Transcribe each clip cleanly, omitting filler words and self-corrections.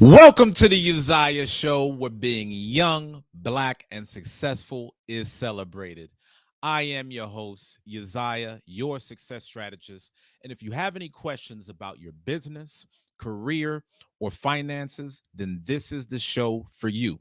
Welcome to the Uzziah Show, where being young, black, and successful is celebrated. I am your host, Uzziah, your success strategist. And if you have any questions about your business, career, or finances, then this is the show for you.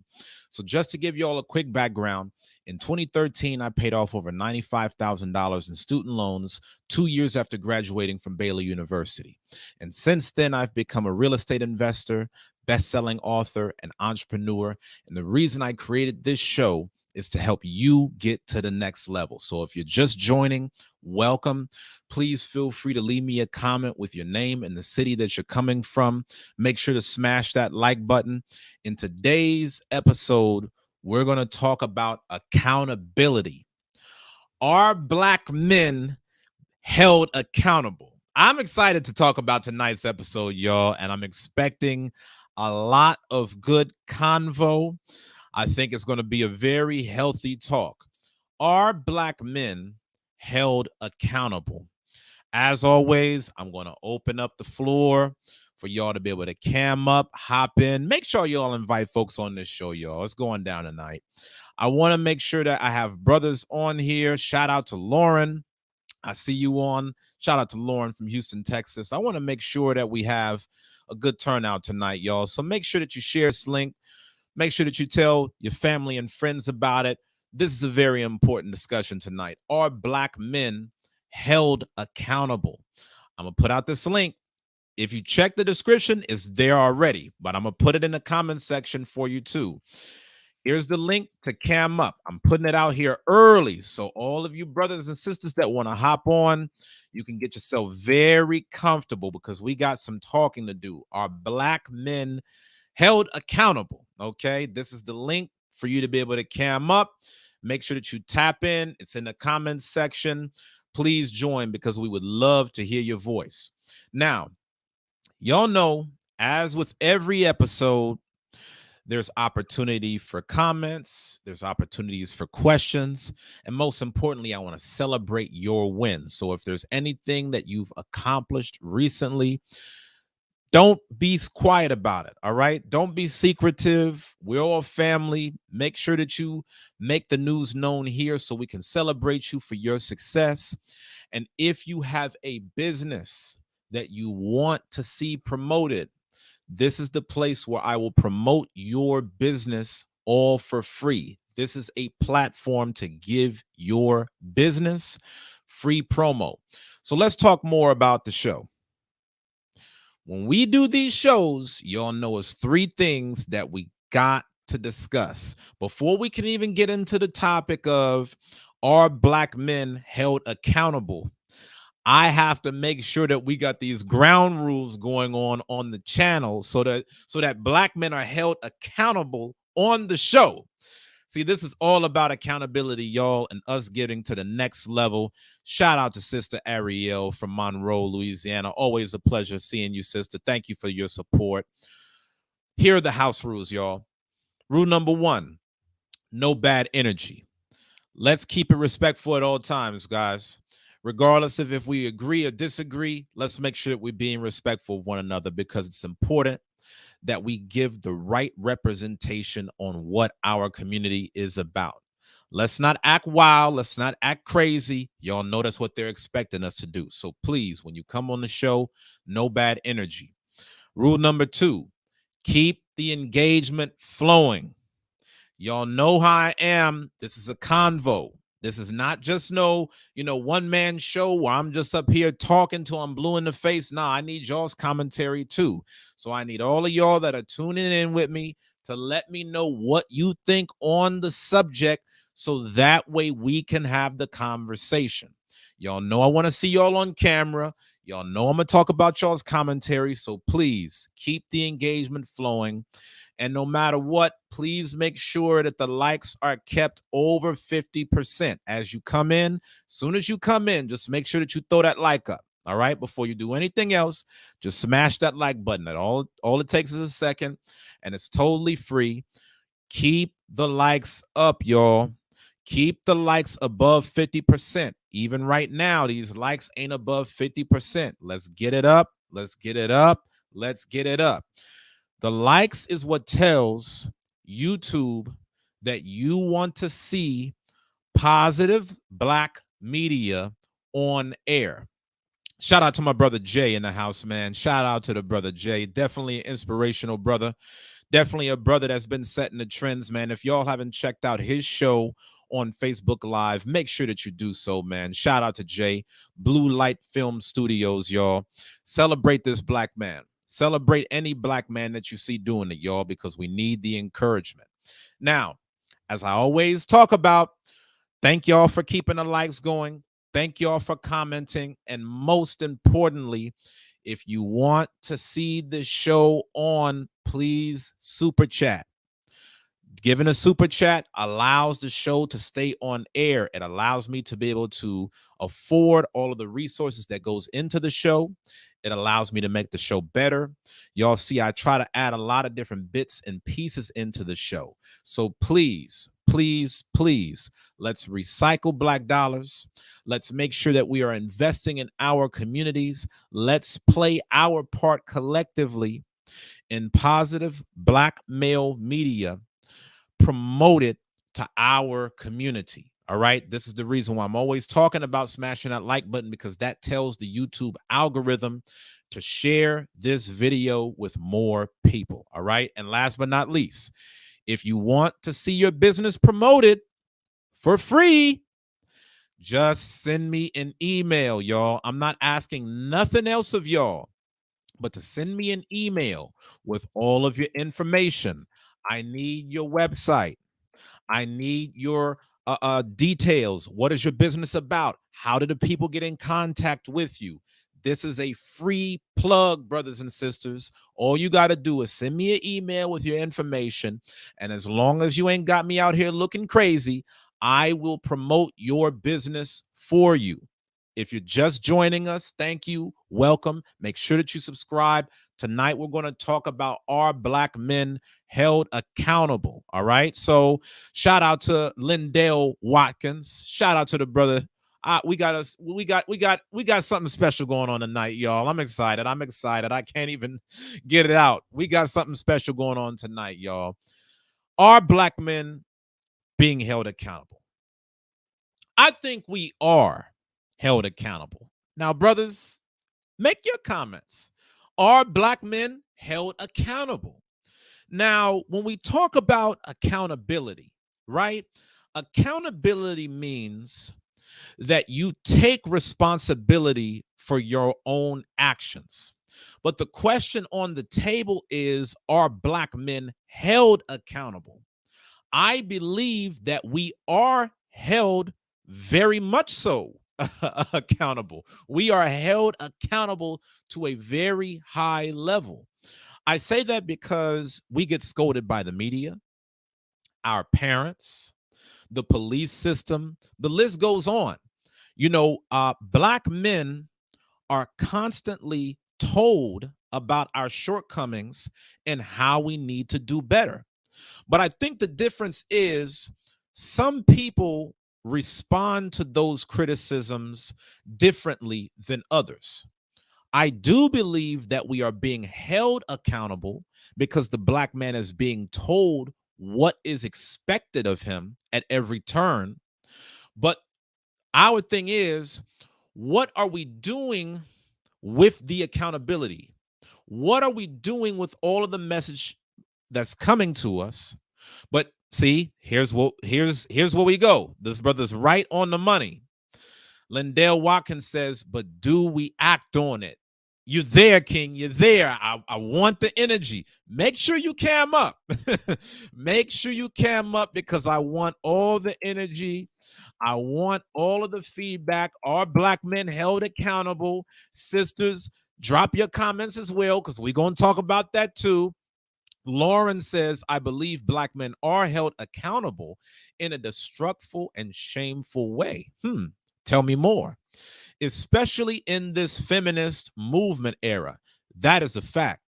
So just to give you all a quick background, in 2013, I paid off over $95,000 in student loans 2 years after graduating from Baylor University. And since then, I've become a real estate investor, best-selling author, and entrepreneur. And the reason I created this show is to help you get to the next level. So if you're just joining, welcome. Please feel free to leave me a comment with your name and the city that you're coming from. Make sure to smash that like button. In today's episode, we're going to talk about accountability. Are Black men held accountable? I'm excited to talk about tonight's episode, y'all, and I'm expecting a lot of good convo. I think it's going to be a very healthy talk. Are Black men held accountable? As always, I'm going to open up the floor for y'all to be able to cam up, hop in. Make sure y'all invite folks on this show, y'all. It's going down tonight. I want to make sure that I have brothers on here. Shout out to Lauren. I see you on. Shout out to Lauren from Houston, Texas. I want to make sure that we have a good turnout tonight, y'all. So make sure that you share this link. Make sure that you tell your family and friends about it. This is a very important discussion tonight. Are Black men held accountable? I'm going to put out this link. If you check the description, it's there already, but I'm going to put it in the comment section for you too. Here's the link to Cam Up. I'm putting it out here early. So all of you brothers and sisters that want to hop on, you can get yourself very comfortable because we got some talking to do. Are Black men held accountable? Okay, this is the link for you to be able to Cam Up. Make sure that you tap in. It's in the comments section. please join because we would love to hear your voice. Now, y'all know, as with every episode, there's opportunity for comments, there's opportunities for questions, and most importantly, I want to celebrate your wins. So if there's anything that you've accomplished recently, don't be quiet about it. All right. Don't be secretive. We're all family. Make sure that you make the news known here so we can celebrate you for your success. And if you have a business that you want to see promoted, this is the place where I will promote your business all for free. This is a platform to give your business free promo. So let's talk more about the show. When we do these shows, y'all know it's three things that we got to discuss before we can even get into the topic of, are black men held accountable? I have to make sure that we got these ground rules going on the channel so that black men are held accountable on the show. See, this is all about accountability, y'all, and us getting to the next level. Shout out to Sister Ariel from Monroe, Louisiana. Always a pleasure seeing you, sister. Thank you for your support. Here are the house rules, y'all. Rule number 1, no bad energy. Let's keep it respectful at all times, guys. Regardless of if we agree or disagree, let's make sure that we're being respectful of one another because it's important that we give the right representation on what our community is about. Let's not act wild. Let's not act crazy. Y'all know that's what they're expecting us to do. So please, when you come on the show, no bad energy. Rule number 2, keep the engagement flowing. Y'all know how I am. This is a convo. This is not just one man show where I'm just up here talking till I'm blue in the face. Nah, I need y'all's commentary too. So I need all of y'all that are tuning in with me to let me know what you think on the subject so that way we can have the conversation. Y'all know I want to see y'all on camera. Y'all know I'm going to talk about y'all's commentary. So please keep the engagement flowing. And no matter what, please make sure that the likes are kept over 50%. As you come in, soon as you come in, just make sure that you throw that like up. All right. Before you do anything else, just smash that like button. That all it takes is a second, and it's totally free. Keep the likes up, y'all. Keep the likes above 50%. Even right now, these likes ain't above 50%. Let's get it up. Let's get it up. Let's get it up. The likes is what tells YouTube that you want to see positive black media on air. Shout out to my brother Jay in the house, man. Shout out to the brother Jay. Definitely an inspirational brother. Definitely a brother that's been setting the trends, man. If y'all haven't checked out his show on Facebook Live, make sure that you do so, man. Shout out to Jay. Blue Light Film Studios, y'all. Celebrate this black man. Celebrate any black man that you see doing it, y'all, because we need the encouragement. Now, as I always talk about, thank y'all for keeping the likes going. Thank y'all for commenting. And most importantly, if you want to see the show on, please super chat. Giving a super chat allows the show to stay on air. It allows me to be able to afford all of the resources that goes into the show. It allows me to make the show better. Y'all see, I try to add a lot of different bits and pieces into the show. So please, please, please, let's recycle black dollars. Let's make sure that we are investing in our communities. Let's play our part collectively in positive black male media promoted to our community. All right. This is the reason why I'm always talking about smashing that like button, because that tells the YouTube algorithm to share this video with more people. All right. And last but not least, if you want to see your business promoted for free, just send me an email, y'all. I'm not asking nothing else of y'all but to send me an email with all of your information. I need your website. I need your details. What is your business about? How do the people get in contact with you? This is a free plug, brothers and sisters. All you got to do is send me an email with your information. And as long as you ain't got me out here looking crazy, I will promote your business for you. If you're just joining us, thank you. Welcome. Make sure that you subscribe. Tonight, we're going to talk about are black men held accountable? All right. So, shout out to Lindell Watkins. Shout out to the brother. We got something special going on tonight, y'all. I'm excited. I'm excited. I can't even get it out. We got something special going on tonight, y'all. Are black men being held accountable? I think we are held accountable. Now, brothers, make your comments. Are black men held accountable? Now, when we talk about accountability, right? Accountability means that you take responsibility for your own actions. But the question on the table is, are black men held accountable? I believe that we are held very much so accountable. We are held accountable to a very high level. I say that because we get scolded by the media, our parents, the police system, the list goes on. Black men are constantly told about our shortcomings and how we need to do better. But I think the difference is some people respond to those criticisms differently than others. I do believe that we are being held accountable because the black man is being told what is expected of him at every turn. But our thing is, what are we doing with the accountability? What are we doing with all of the message that's coming to us? But see, here's where we go. This brother's right on the money. Lindell Watkins says, but do we act on it? You're there, King. You're there. I want the energy. Make sure you cam up. Make sure you cam up because I want all the energy. I want all of the feedback. Are black men held accountable? Sisters, drop your comments as well because we're going to talk about that too. Lauren says, I believe black men are held accountable in a destructive and shameful way. Tell me more. Especially in this feminist movement era. That is a fact.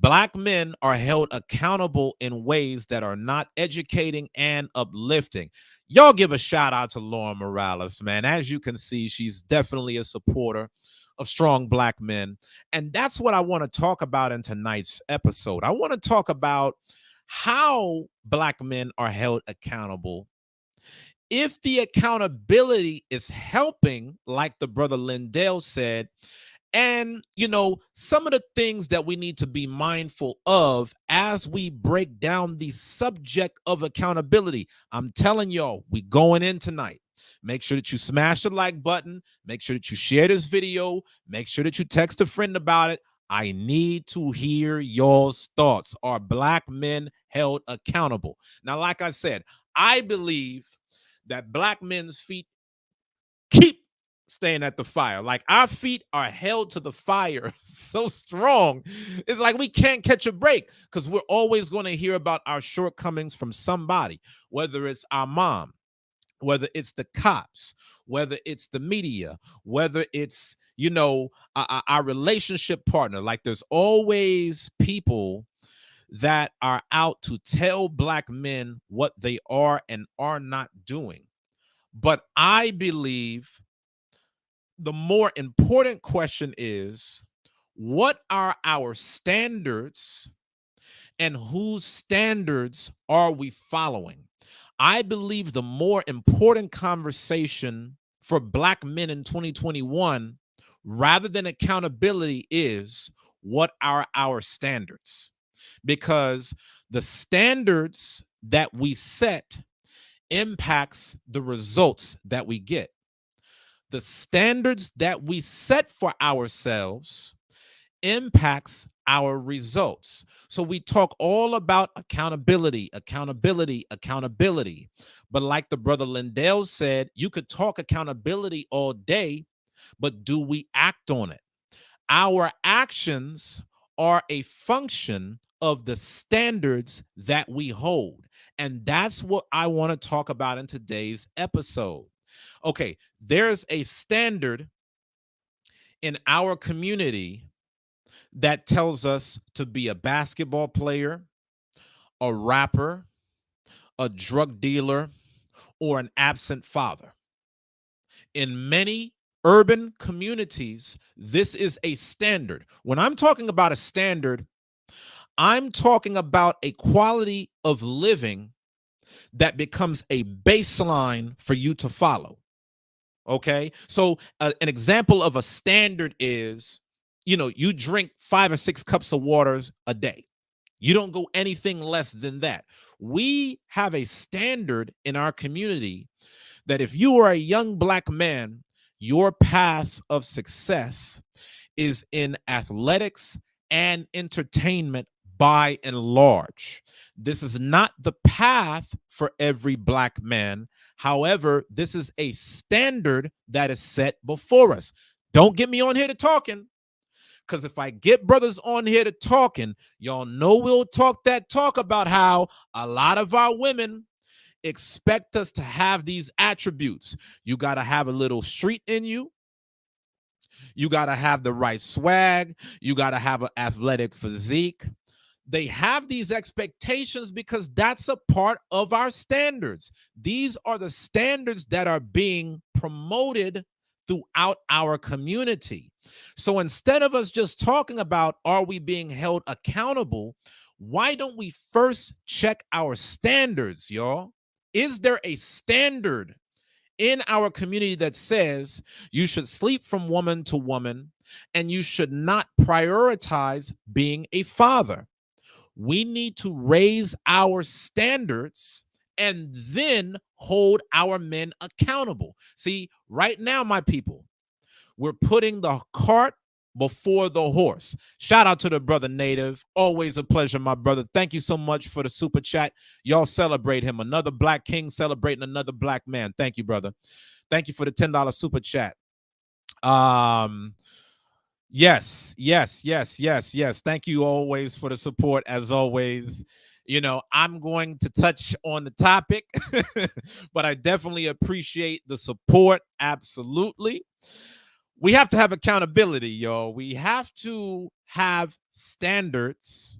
Black men are held accountable in ways that are not educating and uplifting. Y'all give a shout out to Lauren Morales, man. As you can see, she's definitely a supporter of strong black men. And that's what I want to talk about in tonight's episode. I want to talk about how black men are held accountable. If the accountability is helping, like the brother Lindell said, and, some of the things that we need to be mindful of as we break down the subject of accountability. I'm telling y'all, we going in tonight. Make sure that you smash the like button. Make sure that you share this video. Make sure that you text a friend about it. I need to hear y'all's thoughts. Are black men held accountable? Now, like I said, I believe that black men's feet keep staying at the fire. Like our feet are held to the fire so strong. It's like we can't catch a break because we're always going to hear about our shortcomings from somebody, whether it's our mom, whether it's the cops, whether it's the media, whether it's, our relationship partner. Like there's always people that are out to tell black men what they are and are not doing. But I believe the more important question is, what are our standards and whose standards are we following? I believe the more important conversation for black men in 2021, rather than accountability, is what are our standards? Because the standards that we set impacts the results that we get. The standards that we set for ourselves impacts our results. So we talk all about accountability, accountability, accountability. But like the brother Lindell said, you could talk accountability all day, but do we act on it? Our actions are a function of the standards that we hold. And that's what I want to talk about in today's episode. Okay, there's a standard in our community that tells us to be a basketball player, a rapper, a drug dealer, or an absent father. In many urban communities, this is a standard. When I'm talking about a standard, I'm talking about a quality of living that becomes a baseline for you to follow. Okay. So, an example of a standard is, you drink 5 or 6 cups of waters a day. You don't go anything less than that. We have a standard in our community that if you are a young black man, your path of success is in athletics and entertainment by and large. This is not the path for every black man. However, this is a standard that is set before us. Don't get me on here to talking, because if I get brothers on here to talking, y'all know we'll talk that talk about how a lot of our women expect us to have these attributes. You got to have a little street in you. You got to have the right swag. You got to have an athletic physique. They have these expectations because that's a part of our standards. These are the standards that are being promoted throughout our community. So instead of us just talking about are we being held accountable, why don't we first check our standards, y'all? Is there a standard in our community that says you should sleep from woman to woman and you should not prioritize being a father? We need to raise our standards and then hold our men accountable. See, right now, my people, we're putting the cart before the horse. Shout out to the brother Native. Always a pleasure, my brother. Thank you so much for the super chat. Y'all celebrate him. Another black king celebrating another black man. Thank you, brother. Thank you for the $10 super chat. Yes. Thank you always for the support, as always. I'm going to touch on the topic, but I definitely appreciate the support. Absolutely. We have to have accountability, y'all. We have to have standards,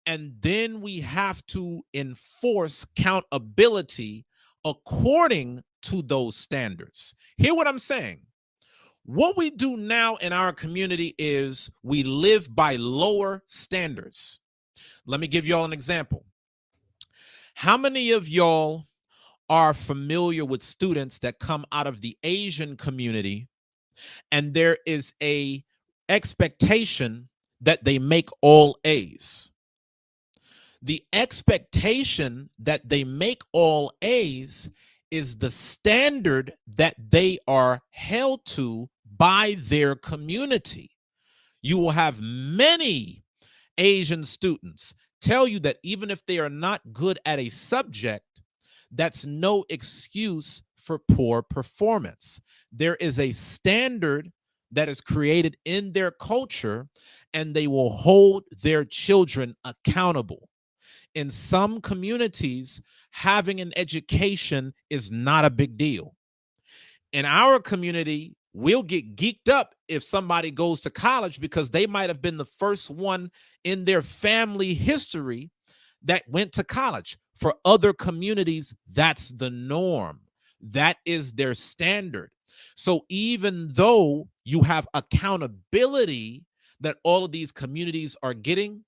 and then we have to enforce accountability according to those standards. Hear what I'm saying? What we do now in our community is we live by lower standards. Let me give y'all an example. How many of y'all are familiar with students that come out of the Asian community and there is a expectation that they make all A's? The expectation that they make all A's is the standard that they are held to by their community. You will have many Asian students tell you that even if they are not good at a subject, that's no excuse for poor performance. There is a standard that is created in their culture, and they will hold their children accountable. In some communities, having an education is not a big deal. In our community, we'll get geeked up if somebody goes to college because they might have been the first one in their family history that went to college. For other communities, that's the norm. That is their standard. So even though you have accountability that all of these communities are getting,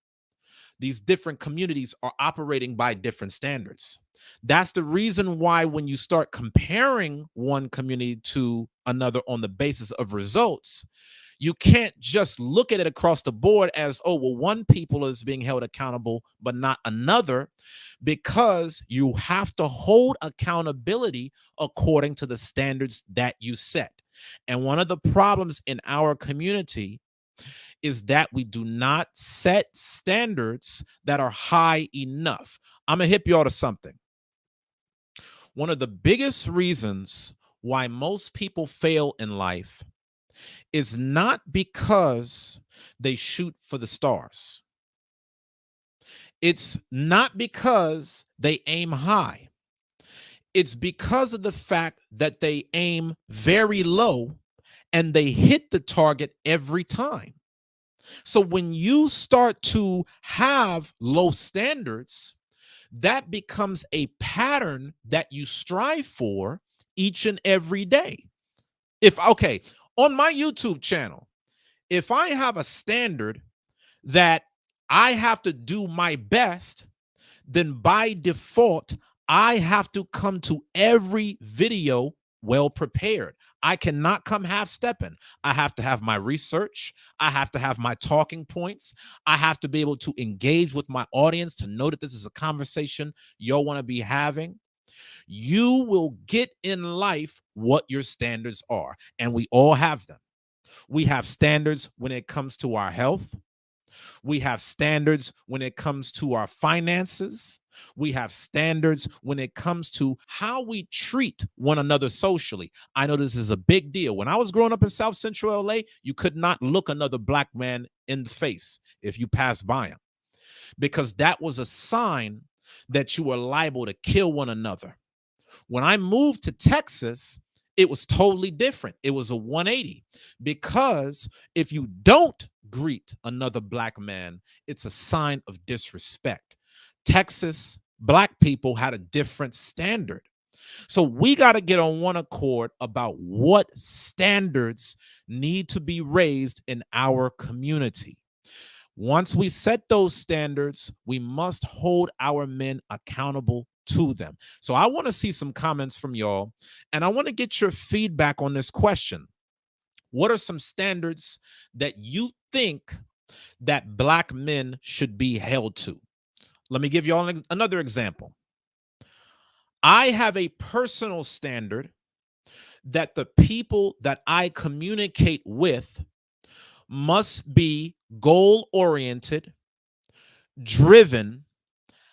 these different communities are operating by different standards. That's the reason why when you start comparing one community to another on the basis of results, you can't just look at it across the board as, oh, well, one people is being held accountable, but not another, because you have to hold accountability according to the standards that you set. And one of the problems in our community is that we do not set standards that are high enough. I'm going to hip you all to something. One of the biggest reasons why most people fail in life is not because they shoot for the stars. It's not because they aim high. It's because of the fact that they aim very low and they hit the target every time. So when you start to have low standards, that becomes a pattern that you strive for each and every day. Okay, on my YouTube channel, if I have a standard that I have to do my best, then by default, I have to come to every video well prepared. I cannot come half stepping. I have to have my research. I have to have my talking points. I have to be able to engage with my audience to know that this is a conversation you'll want to be having. You will get in life what your standards are, and we all have them. We have standards when it comes to our health. We have standards when it comes to our finances. We have standards when it comes to how we treat one another socially. I know this is a big deal. When I was growing up in South Central LA, you could not look another black man in the face if you passed by him, because that was a sign that you were liable to kill one another. When I moved to Texas, it was totally different. It was a 180, because if you don't greet another black man, it's a sign of disrespect. Texas black people had a different standard. So we got to get on one accord about what standards need to be raised in our community. Once we set those standards, we must hold our men accountable to them. So I want to see some comments from y'all, and I want to get your feedback on this question. What are some standards that you think that black men should be held to? Let me give y'all another example. I have a personal standard that the people that I communicate with must be goal oriented, driven,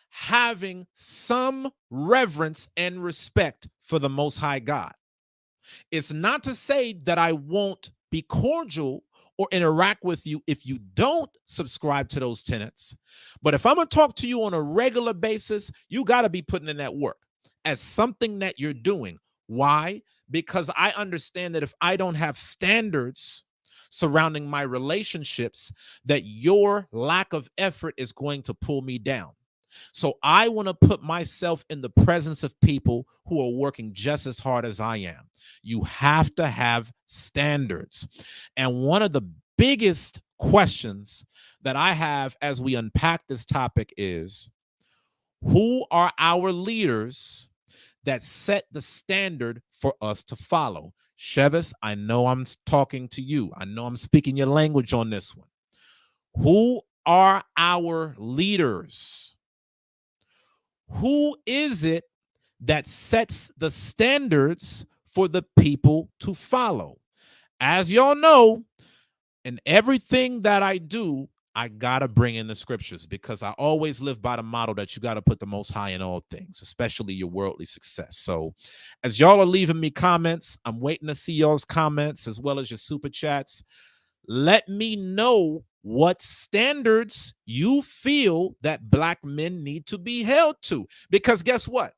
having some reverence and respect for the Most High God. It's not to say that I won't be cordial or interact with you if you don't subscribe to those tenets. But if I'm going to talk to you on a regular basis, you got to be putting in that work as something that you're doing. Why? Because I understand that if I don't have standards surrounding my relationships, that your lack of effort is going to pull me down. So I want to put myself in the presence of people who are working just as hard as I am. You have to have standards. And one of the biggest questions that I have as we unpack this topic is, who are our leaders that set the standard for us to follow? Shevis, I know I'm talking to you. I know I'm speaking your language on this one. Who are our leaders? Who is it that sets the standards for the people to follow? As y'all know, in everything that I do, I got to bring in the scriptures, because I always live by the model that you got to put the Most High in all things, especially your worldly success. So as y'all are leaving me comments, I'm waiting to see y'all's comments as well as your super chats. Let me know what standards you feel that black men need to be held to. Because guess what?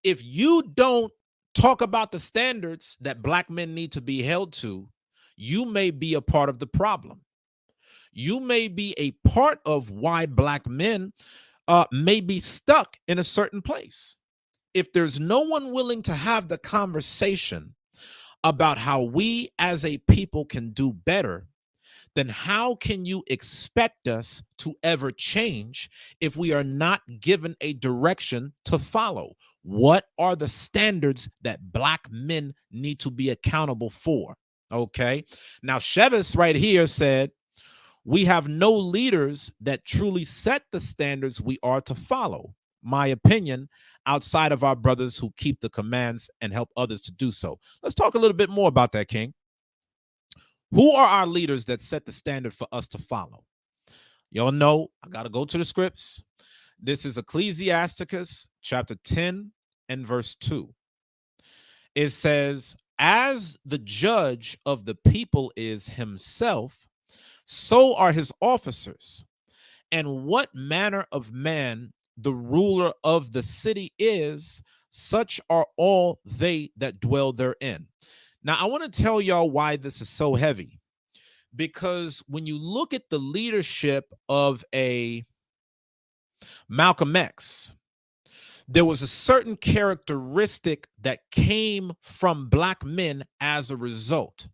If you don't talk about the standards that black men need to be held to, you may be a part of the problem. You may be a part of why black men may be stuck in a certain place. If there's no one willing to have the conversation about how we as a people can do better, then how can you expect us to ever change if we are not given a direction to follow? What are the standards that black men need to be accountable for? Okay. Now, Shevis right here said, we have no leaders that truly set the standards we are to follow. My opinion, outside of our brothers who keep the commands and help others to do so. Let's talk a little bit more about that, King. Who are our leaders that set the standard for us to follow? Y'all know I got to go to the scripts. This is Ecclesiasticus chapter 10 and verse 2. It says, as the judge of the people is himself, so are his officers. And what manner of man the ruler of the city is, such are all they that dwell therein. Now, I want to tell y'all why this is so heavy, because when you look at the leadership of a Malcolm X, there was a certain characteristic that came from Black men as a result.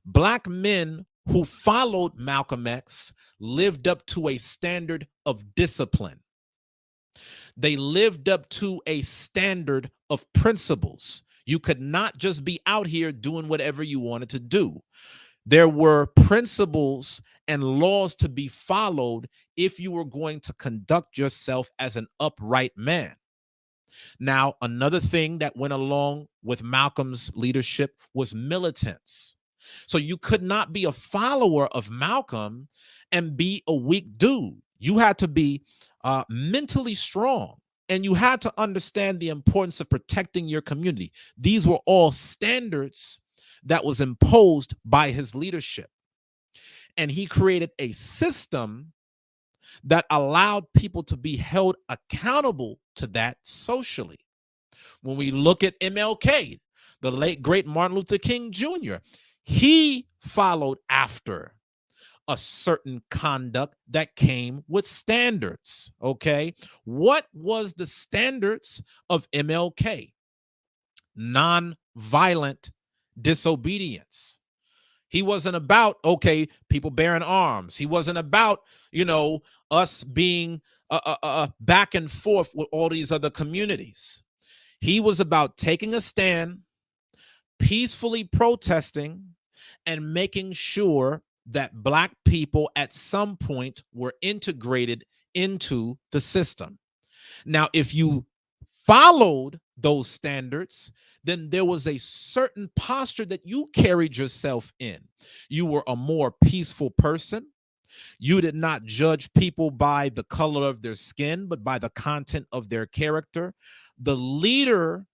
Black men who followed Malcolm X lived up to a standard of discipline. They lived up to a standard of principles. You could not just be out here doing whatever you wanted to do. There were principles and laws to be followed if you were going to conduct yourself as an upright man. Now, another thing that went along with Malcolm's leadership was militants. So you could not be a follower of Malcolm and be a weak dude. You had to be mentally strong, and you had to understand the importance of protecting your community. These were all standards that was imposed by his leadership. And he created a system that allowed people to be held accountable to that socially. When we look at MLK, the late great Martin Luther King Jr., he followed after a certain conduct that came with standards. Okay. What was the standards of MLK? Non-violent disobedience. He wasn't about, okay, people bearing arms. He wasn't about, us being back and forth with all these other communities. He was about taking a stand, peacefully protesting, and making sure that Black people at some point were integrated into the system. Now, if you followed those standards, then there was a certain posture that you carried yourself in. You were a more peaceful person. You did not judge people by the color of their skin, but by the content of their character. The leader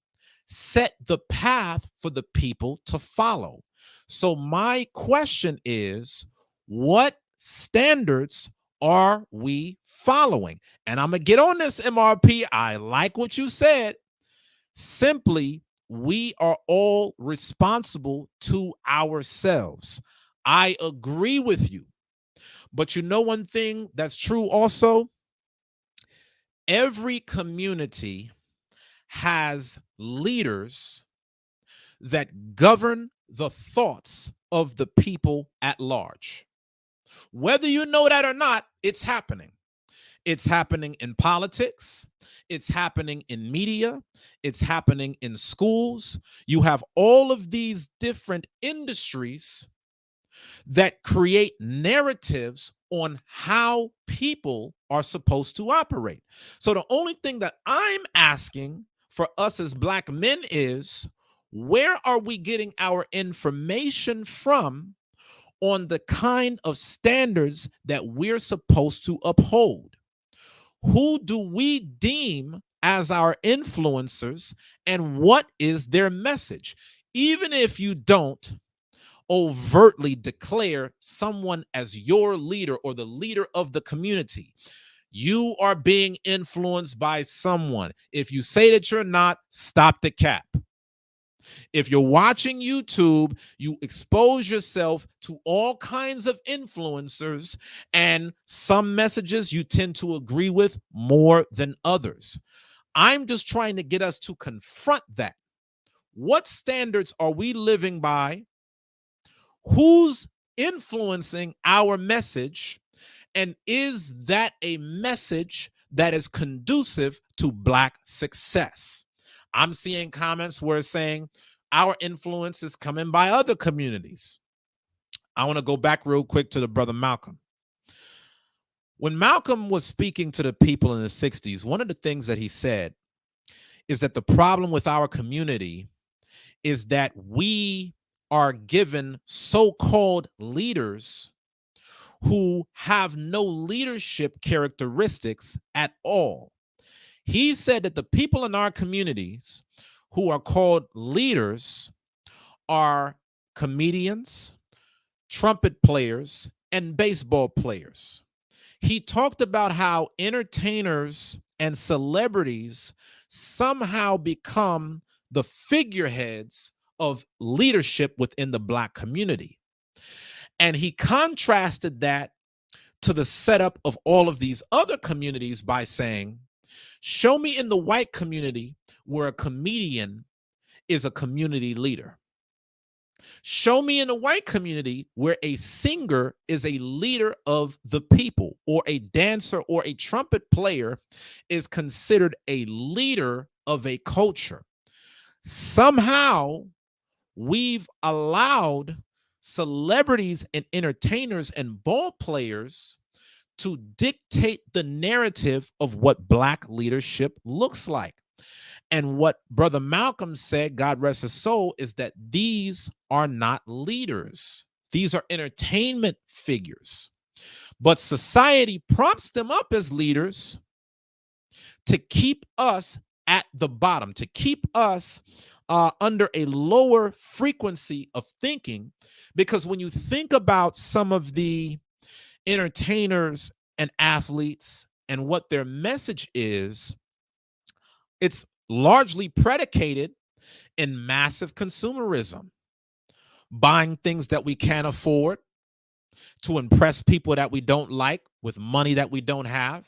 set the path for the people to follow. So my question is, what standards are we following? And I'm going to get on this, MRP. I like what you said. Simply, we are all responsible to ourselves. I agree with you. But you know one thing that's true also? Every community has leaders that govern the thoughts of the people at large. Whether you know that or not, it's happening. It's happening in politics. It's happening in media. It's happening in schools. You have all of these different industries that create narratives on how people are supposed to operate. So the only thing that I'm asking for us as Black men is, where are we getting our information from on the kind of standards that we're supposed to uphold? Who do we deem as our influencers, and what is their message? Even if you don't overtly declare someone as your leader or the leader of the community, you are being influenced by someone. If you say that you're not, stop the cap. If you're watching YouTube, you expose yourself to all kinds of influencers, and some messages you tend to agree with more than others. I'm just trying to get us to confront that. What standards are we living by? Who's influencing our message? And is that a message that is conducive to Black success? I'm seeing comments where it's saying our influence is coming by other communities. I want to go back real quick to the brother Malcolm. When Malcolm was speaking to the people in the 60s, one of the things that he said is that the problem with our community is that we are given so-called leaders who have no leadership characteristics at all. He said that the people in our communities who are called leaders are comedians, trumpet players, and baseball players. He talked about how entertainers and celebrities somehow become the figureheads of leadership within the Black community. And he contrasted that to the setup of all of these other communities by saying, show me in the white community where a comedian is a community leader. Show me in the white community where a singer is a leader of the people, or a dancer or a trumpet player is considered a leader of a culture. Somehow, we've allowed celebrities and entertainers and ball players to dictate the narrative of what Black leadership looks like. And what Brother Malcolm said, God rest his soul, is that these are not leaders. These are entertainment figures. But society props them up as leaders to keep us at the bottom, to keep us under a lower frequency of thinking. Because when you think about some of the entertainers and athletes and what their message is, it's largely predicated in massive consumerism, buying things that we can't afford to impress people that we don't like with money that we don't have,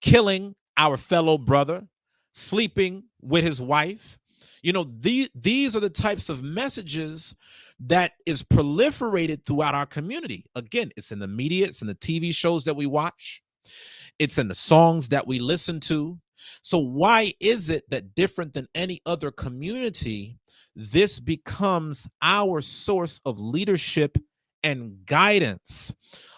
killing our fellow brother, sleeping with his wife. You know, these are the types of messages that is proliferated throughout our community. Again, it's in the media, it's in the TV shows that we watch, it's in the songs that we listen to. So why is it that, different than any other community, this becomes our source of leadership and guidance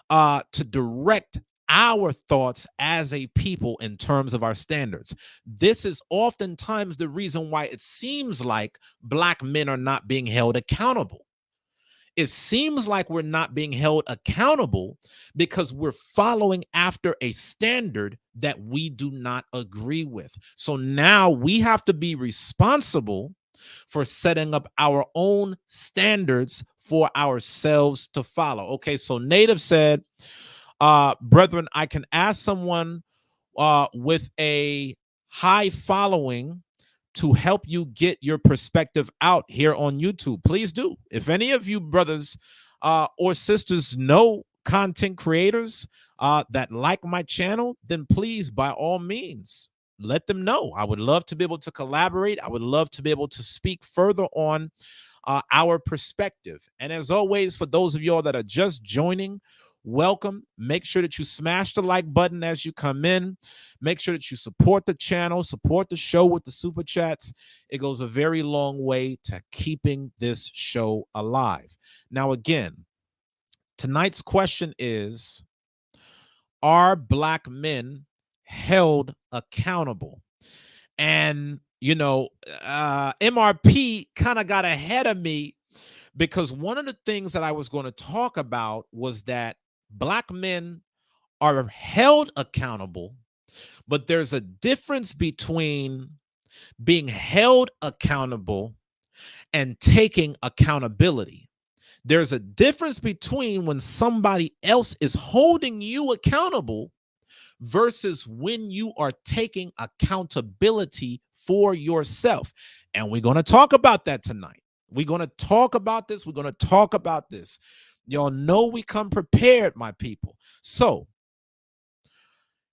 to direct our thoughts as a people in terms of our standards? This is oftentimes the reason why it seems like Black men are not being held accountable. It seems like we're not being held accountable because we're following after a standard that we do not agree with. So now we have to be responsible for setting up our own standards for ourselves to follow. Okay, so Native said, brethren, I can ask someone with a high following to help you get your perspective out here on YouTube. Please do. If any of you brothers or sisters know content creators that like my channel, then please, by all means, let them know. I would love to be able to collaborate. I would love to be able to speak further on our perspective. And as always, for those of y'all that are just joining, welcome. Make sure that you smash the like button as you come in. Make sure that you support the channel, support the show with the super chats. It goes a very long way to keeping this show alive. Now, again, tonight's question is, are Black men held accountable? And, you know, MRP kind of got ahead of me, because one of the things that I was going to talk about was that Black men are held accountable, but there's a difference between being held accountable and taking accountability. There's a difference between when somebody else is holding you accountable versus when you are taking accountability for yourself. And we're going to talk about that tonight. We're going to talk about this. We're going to talk about this. Y'all know we come prepared, my people. So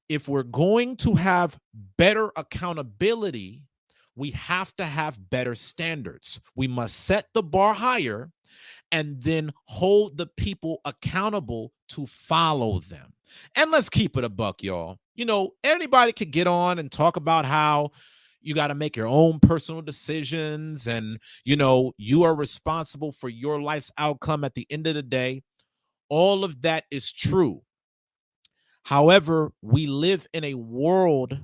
if we're going to have better accountability, we have to have better standards. We must set the bar higher and then hold the people accountable to follow them. And let's keep it a buck, y'all. You know, anybody could get on and talk about how you got to make your own personal decisions and, you know, you are responsible for your life's outcome at the end of the day. All of that is true. However, we live in a world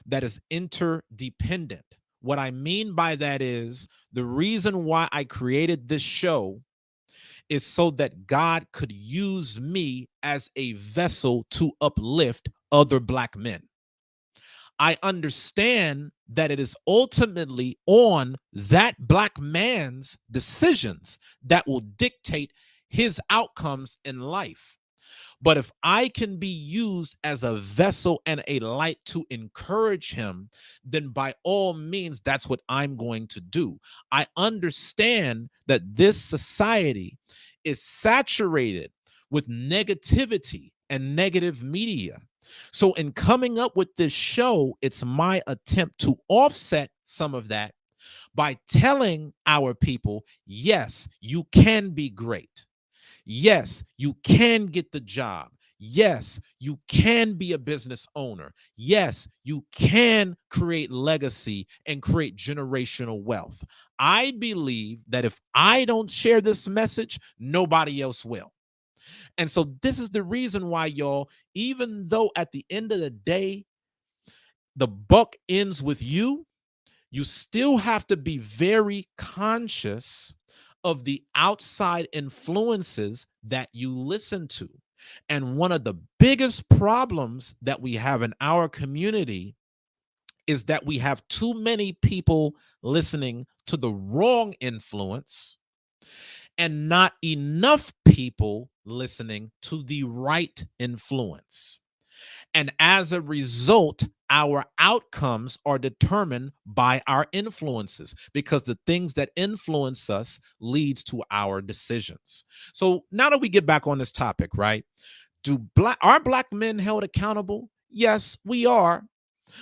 that is interdependent. What I mean by that is, the reason why I created this show is so that God could use me as a vessel to uplift other Black men. I understand that it is ultimately on that Black man's decisions that will dictate his outcomes in life. But if I can be used as a vessel and a light to encourage him, then by all means, that's what I'm going to do. I understand that this society is saturated with negativity and negative media. So, in coming up with this show, it's my attempt to offset some of that by telling our people, yes, you can be great. Yes, you can get the job. Yes, you can be a business owner. Yes, you can create legacy and create generational wealth. I believe that if I don't share this message, nobody else will. And so, this is the reason why, y'all, even though at the end of the day, the buck ends with you, you still have to be very conscious of the outside influences that you listen to. And one of the biggest problems that we have in our community is that we have too many people listening to the wrong influence and not enough people listening to the right influence. And as a result, our outcomes are determined by our influences because the things that influence us leads to our decisions. So now that we get back on this topic, right? Are black men held accountable? Yes, we are,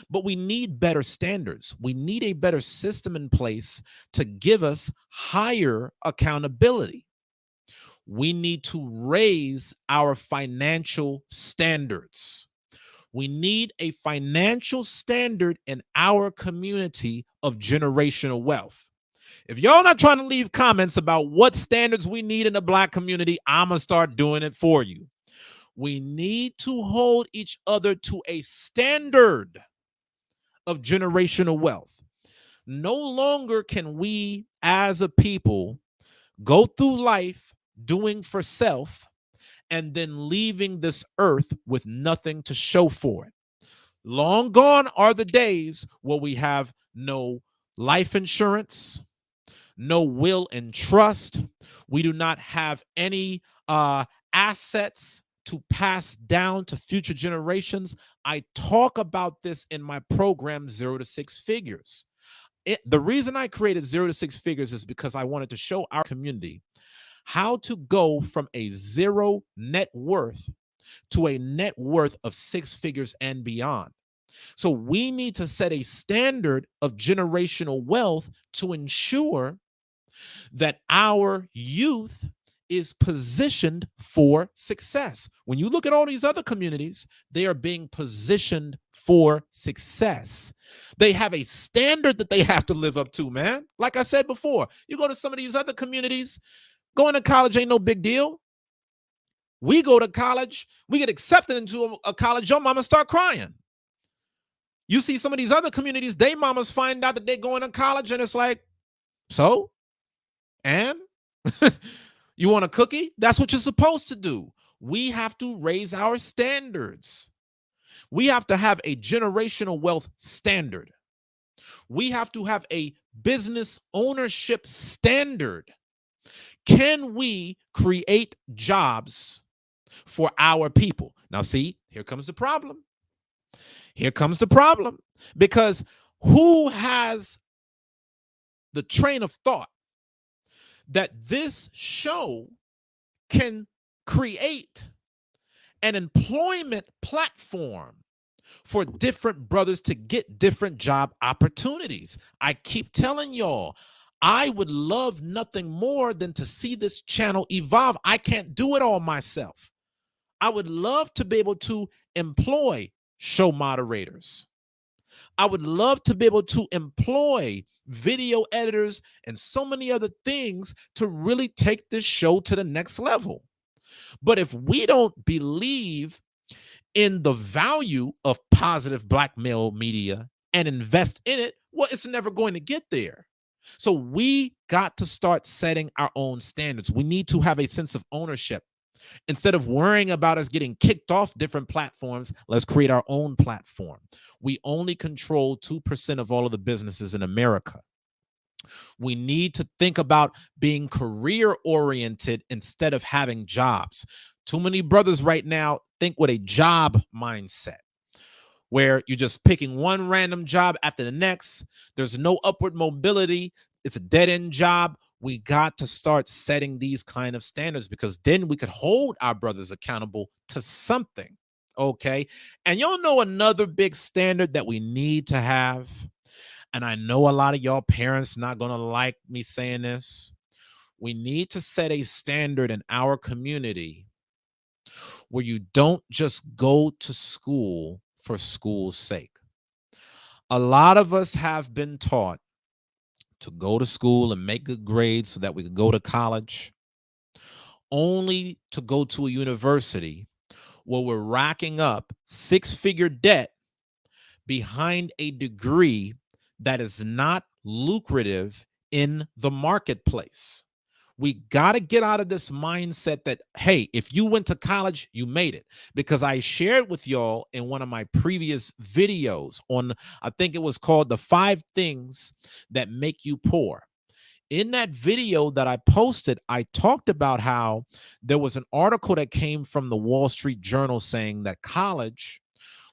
but we need better standards. We need a better system in place to give us higher accountability. We need to raise our financial standards. We need a financial standard in our community of generational wealth. If y'all not trying to leave comments about what standards we need in the black community, I'm going to start doing it for you. We need to hold each other to a standard of generational wealth. No longer can we as a people go through life doing for self and then leaving this earth with nothing to show for it. Long gone are the days where we have no life insurance, no will and trust. We do not have any assets to pass down to future generations. I talk about this in my program, 0 to 6 Figures. The reason I created 0 to 6 Figures is because I wanted to show our community how to go from a zero net worth to a net worth of 6 figures and beyond. So we need to set a standard of generational wealth to ensure that our youth is positioned for success. When you look at all these other communities, they are being positioned for success. They have a standard that they have to live up to, man. Like I said before, you go to some of these other communities, going to college ain't no big deal. We go to college, we get accepted into a college, your mama start crying. You see some of these other communities, they mamas find out that they're going to college and it's like, so? And? You want a cookie? That's what you're supposed to do. We have to raise our standards. We have to have a generational wealth standard. We have to have a business ownership standard. Can we create jobs for our people? Now, see, here comes the problem. Here comes the problem. Because who has the train of thought that this show can create an employment platform for different brothers to get different job opportunities? I keep telling y'all, I would love nothing more than to see this channel evolve. I can't do it all myself. I would love to be able to employ show moderators. I would love to be able to employ video editors and so many other things to really take this show to the next level. But if we don't believe in the value of positive black male media and invest in it, well, it's never going to get there. So we got to start setting our own standards. We need to have a sense of ownership. Instead of worrying about us getting kicked off different platforms, let's create our own platform. We only control 2% of all of the businesses in America. We need to think about being career oriented instead of having jobs. Too many brothers right now think with a job mindset where you're just picking one random job after the next. There's no upward mobility. It's a dead end job. We got to start setting these kind of standards because then we could hold our brothers accountable to something. Okay. And y'all know another big standard that we need to have. And I know a lot of y'all parents not going to like me saying this. We need to set a standard in our community where you don't just go to school for school's sake. A lot of us have been taught to go to school and make good grades so that we could go to college, only to go to a university where we're racking up six-figure debt behind a degree that is not lucrative in the marketplace. We got to get out of this mindset that, hey, if you went to college, you made it. Because I shared with y'all in one of my previous videos on, I think it was called The 5 Things That Make You Poor. In that video that I posted, I talked about how there was an article that came from the Wall Street Journal saying that college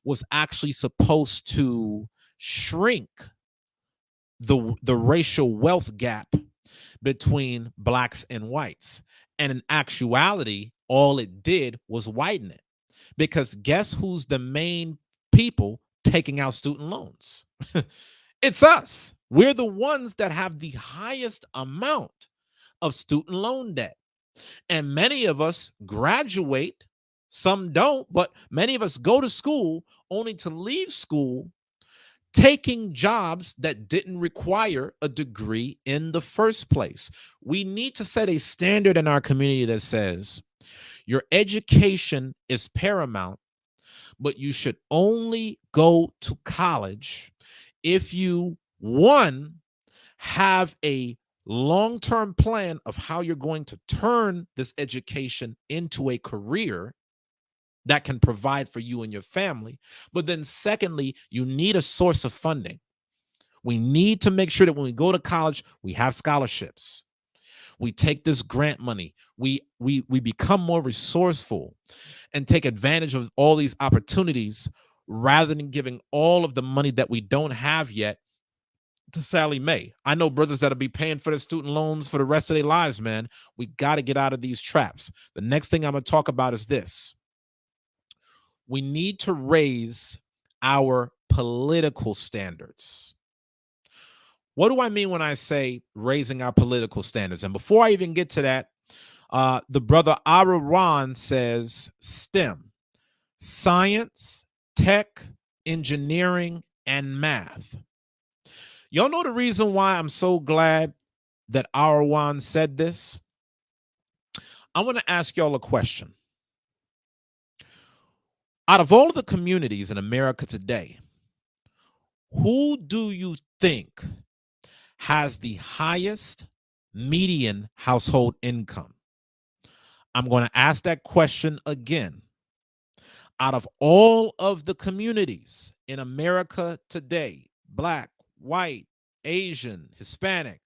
was actually supposed to shrink the racial wealth gap between blacks and whites. And in actuality, all it did was widen it. Because guess who's the main people taking out student loans? It's us. We're the ones that have the highest amount of student loan debt. And many of us graduate, some don't, but many of us go to school only to leave school taking jobs that didn't require a degree in the first place. We need to set a standard in our community that says your education is paramount, but you should only go to college if you, one, have a long-term plan of how you're going to turn this education into a career that can provide for you and your family. But then secondly, you need a source of funding. We need to make sure that when we go to college, we have scholarships. We take this grant money. We become more resourceful and take advantage of all these opportunities rather than giving all of the money that we don't have yet to Sally Mae. I know brothers that'll be paying for their student loans for the rest of their lives, man. We got to get out of these traps. The next thing I'm going to talk about is this. We need to raise our political standards. What do I mean when I say raising our political standards? And before I even get to that, the brother Arawan says STEM, science, tech, engineering, and math. Y'all know the reason why I'm so glad that Arawan said this? I want to ask y'all a question. Out of all of the communities in America today, who do you think has the highest median household income? I'm going to ask that question again. Out of all of the communities in America today, black, white, Asian, Hispanic,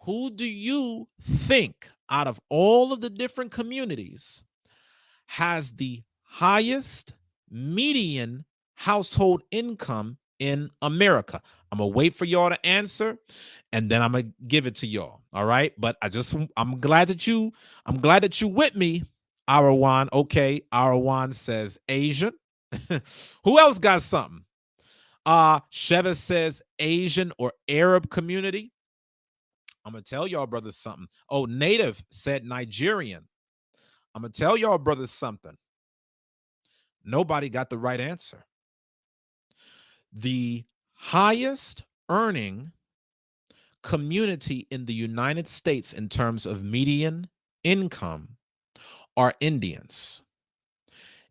who do you think out of all of the different communities has the highest median household income in America? I'm gonna wait for y'all to answer and then I'm gonna give it to y'all. All right. But I'm glad that you with me, Arawan. Okay. Arawan says Asian. Who else got something? Sheva says Asian or Arab community. I'm gonna tell y'all brothers something. Oh, Native said Nigerian. I'm gonna tell y'all brothers something. Nobody got the right answer. The highest earning community in the United States in terms of median income are Indians.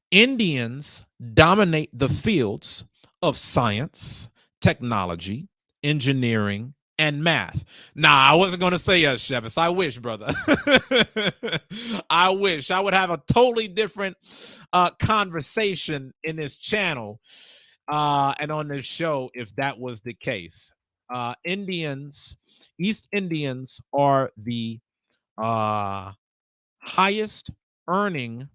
Indians dominate the fields of science, technology, engineering, and math. Nah, I wasn't going to say yes, Shevis. I wish, brother. I wish I would have a totally different conversation in this channel and on this show if that was the case. Indians East Indians are the uh, highest earning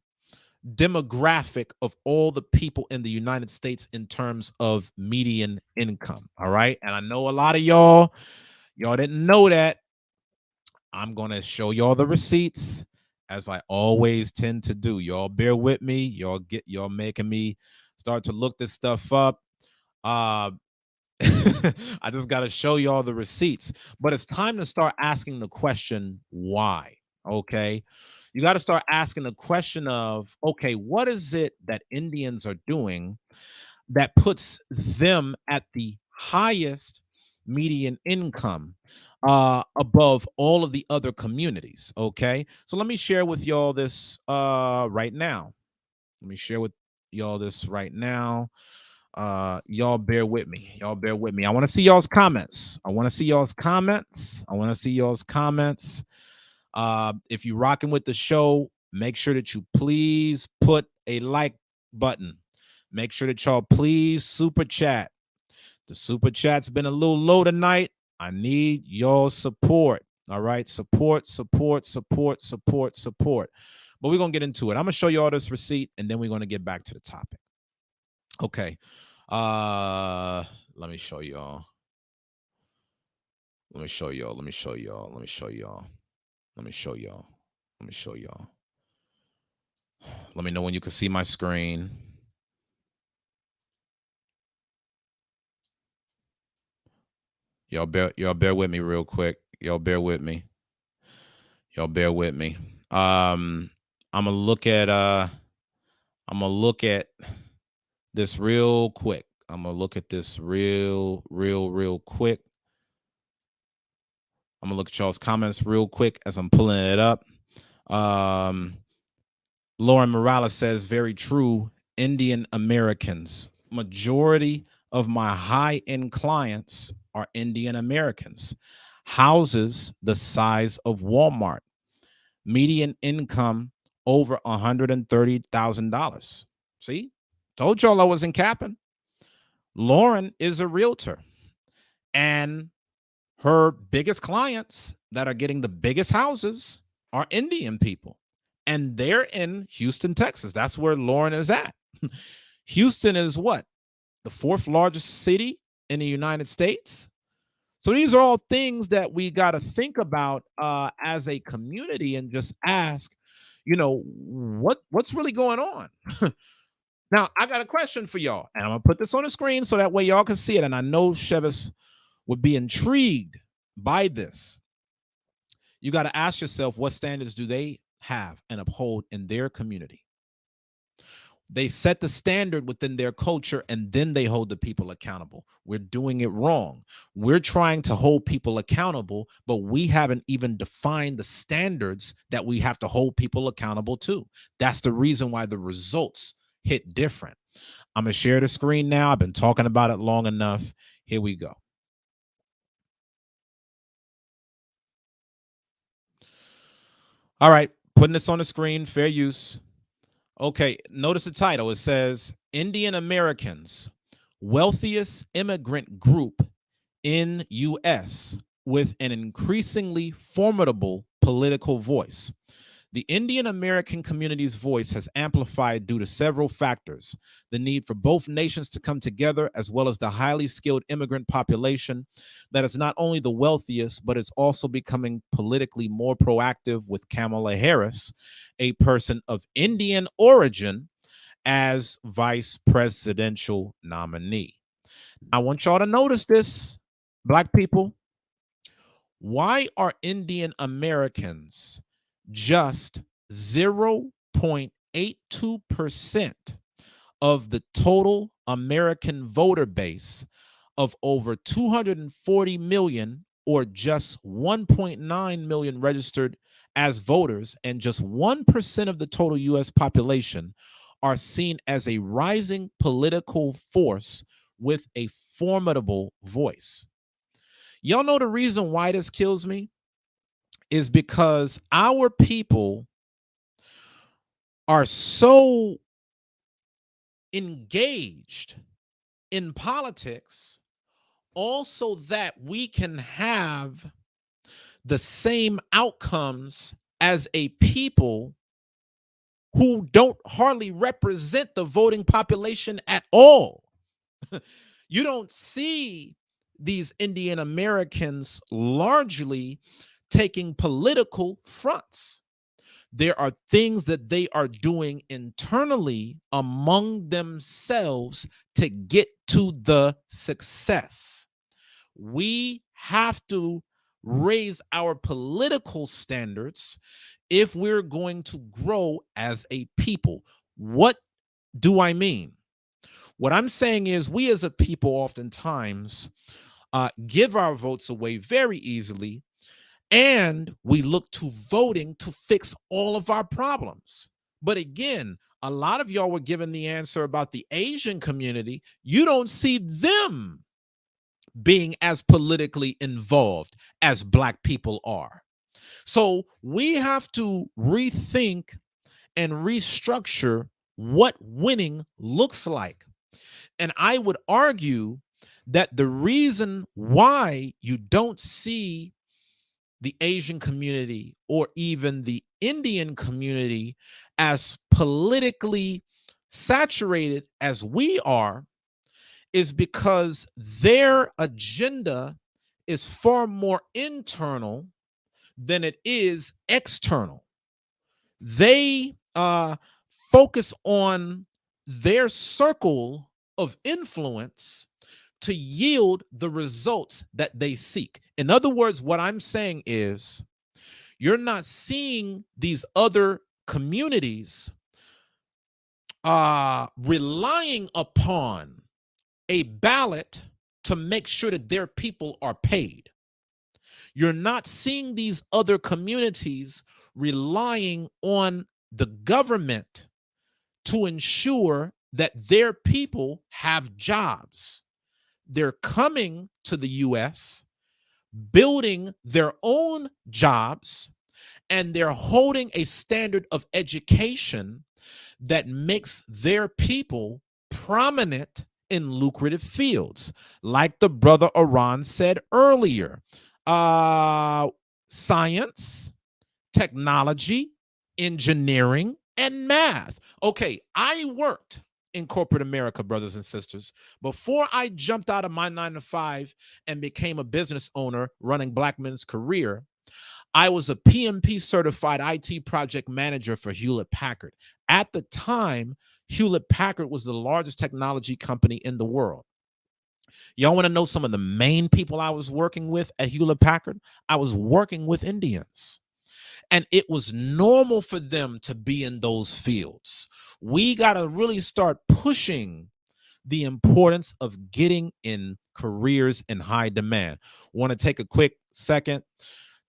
demographic of all the people in the United States in terms of median income. All right. And I know a lot of y'all didn't know that. I'm going to show y'all the receipts as I always tend to do. Y'all bear with me. Y'all making me start to look this stuff up. Uh I just got to show y'all the receipts, but it's time to start asking the question why. Okay? You got to start asking the question of, okay, what is it that Indians are doing that puts them at the highest median income above all of the other communities? Okay, so let me share with y'all this right now. Let me share with y'all this right now. Y'all bear with me. Y'all bear with me. I want to see y'all's comments. I want to see y'all's comments. I want to see y'all's comments. If you're rocking with the show, make sure that you please put a like button. Make sure that y'all please super chat. The super chat's been a little low tonight. I need your support. All right. Support, support, support, support, support. But we're going to get into it. I'm going to show you all this receipt and then we're going to get back to the topic. Okay. Let me show y'all. Let me show y'all. Let me show y'all. Let me show y'all. Let me show y'all. Let me show y'all. Let me know when you can see my screen. Y'all bear with me real quick. Y'all bear with me. Y'all bear with me. I'm gonna look at this real quick. I'm gonna look at this real quick. I'm gonna look at y'all's comments real quick as I'm pulling it up. Lauren Morales says, very true. Indian Americans. Majority of my high-end clients are Indian Americans. Houses the size of Walmart. Median income over $130,000. See? Told y'all I wasn't capping. Lauren is a realtor. And her biggest clients that are getting the biggest houses are Indian people. And they're in Houston, Texas. That's where Lauren is at. Houston is what? The fourth largest city in the United States. So these are all things that we got to think about as a community and just ask, what's really going on? Now, I got a question for y'all, and I'm going to put this on the screen so that way y'all can see it. And I know Chevis would be intrigued by this. You got to ask yourself, what standards do they have and uphold in their community? They set the standard within their culture and then they hold the people accountable. We're doing it wrong. We're trying to hold people accountable, but we haven't even defined the standards that we have to hold people accountable to. That's the reason why the results hit different. I'm going to share the screen now. I've been talking about it long enough. Here we go. All right, putting this on the screen, fair use. Okay, notice the title. It says Indian Americans, wealthiest immigrant group in US with an increasingly formidable political voice. The Indian American community's voice has amplified due to several factors: the need for both nations to come together, as well as the highly skilled immigrant population that is not only the wealthiest, but is also becoming politically more proactive, with Kamala Harris, a person of Indian origin, as vice presidential nominee. I want y'all to notice this, Black people. Why are Indian Americans just 0.82% of the total American voter base of over 240 million, or just 1.9 million registered as voters, and just 1% of the total US population, are seen as a rising political force with a formidable voice? Y'all know the reason why this kills me is because our people are so engaged in politics also that we can have the same outcomes as a people who don't hardly represent the voting population at all. You don't see these Indian Americans largely taking political fronts. There are things that they are doing internally among themselves to get to the success. We have to raise our political standards if we're going to grow as a people. What do I mean? What I'm saying is, we as a people oftentimes give our votes away very easily, and we look to voting to fix all of our problems. But again, a lot of y'all were given the answer about the Asian community. You don't see them being as politically involved as Black people are. So we have to rethink and restructure what winning looks like. And I would argue that the reason why you don't see the Asian community or even the Indian community as politically saturated as we are is because their agenda is far more internal than it is external. They focus on their circle of influence to yield the results that they seek. In other words, what I'm saying is, you're not seeing these other communities relying upon a ballot to make sure that their people are paid. You're not seeing these other communities relying on the government to ensure that their people have jobs. They're coming to the US, building their own jobs, and they're holding a standard of education that makes their people prominent in lucrative fields. Like the brother Iran said earlier, science, technology, engineering, and math. Okay, I worked in corporate America, brothers and sisters, before I jumped out of my 9 to 5 and became a business owner running Black Men's Career. I was a PMP certified IT project manager for Hewlett Packard. At the time, Hewlett Packard was the largest technology company in the world. Y'all want to know some of the main people I was working with at Hewlett Packard? I was working with Indians. And it was normal for them to be in those fields. We got to really start pushing the importance of getting in careers in high demand. Want to take a quick second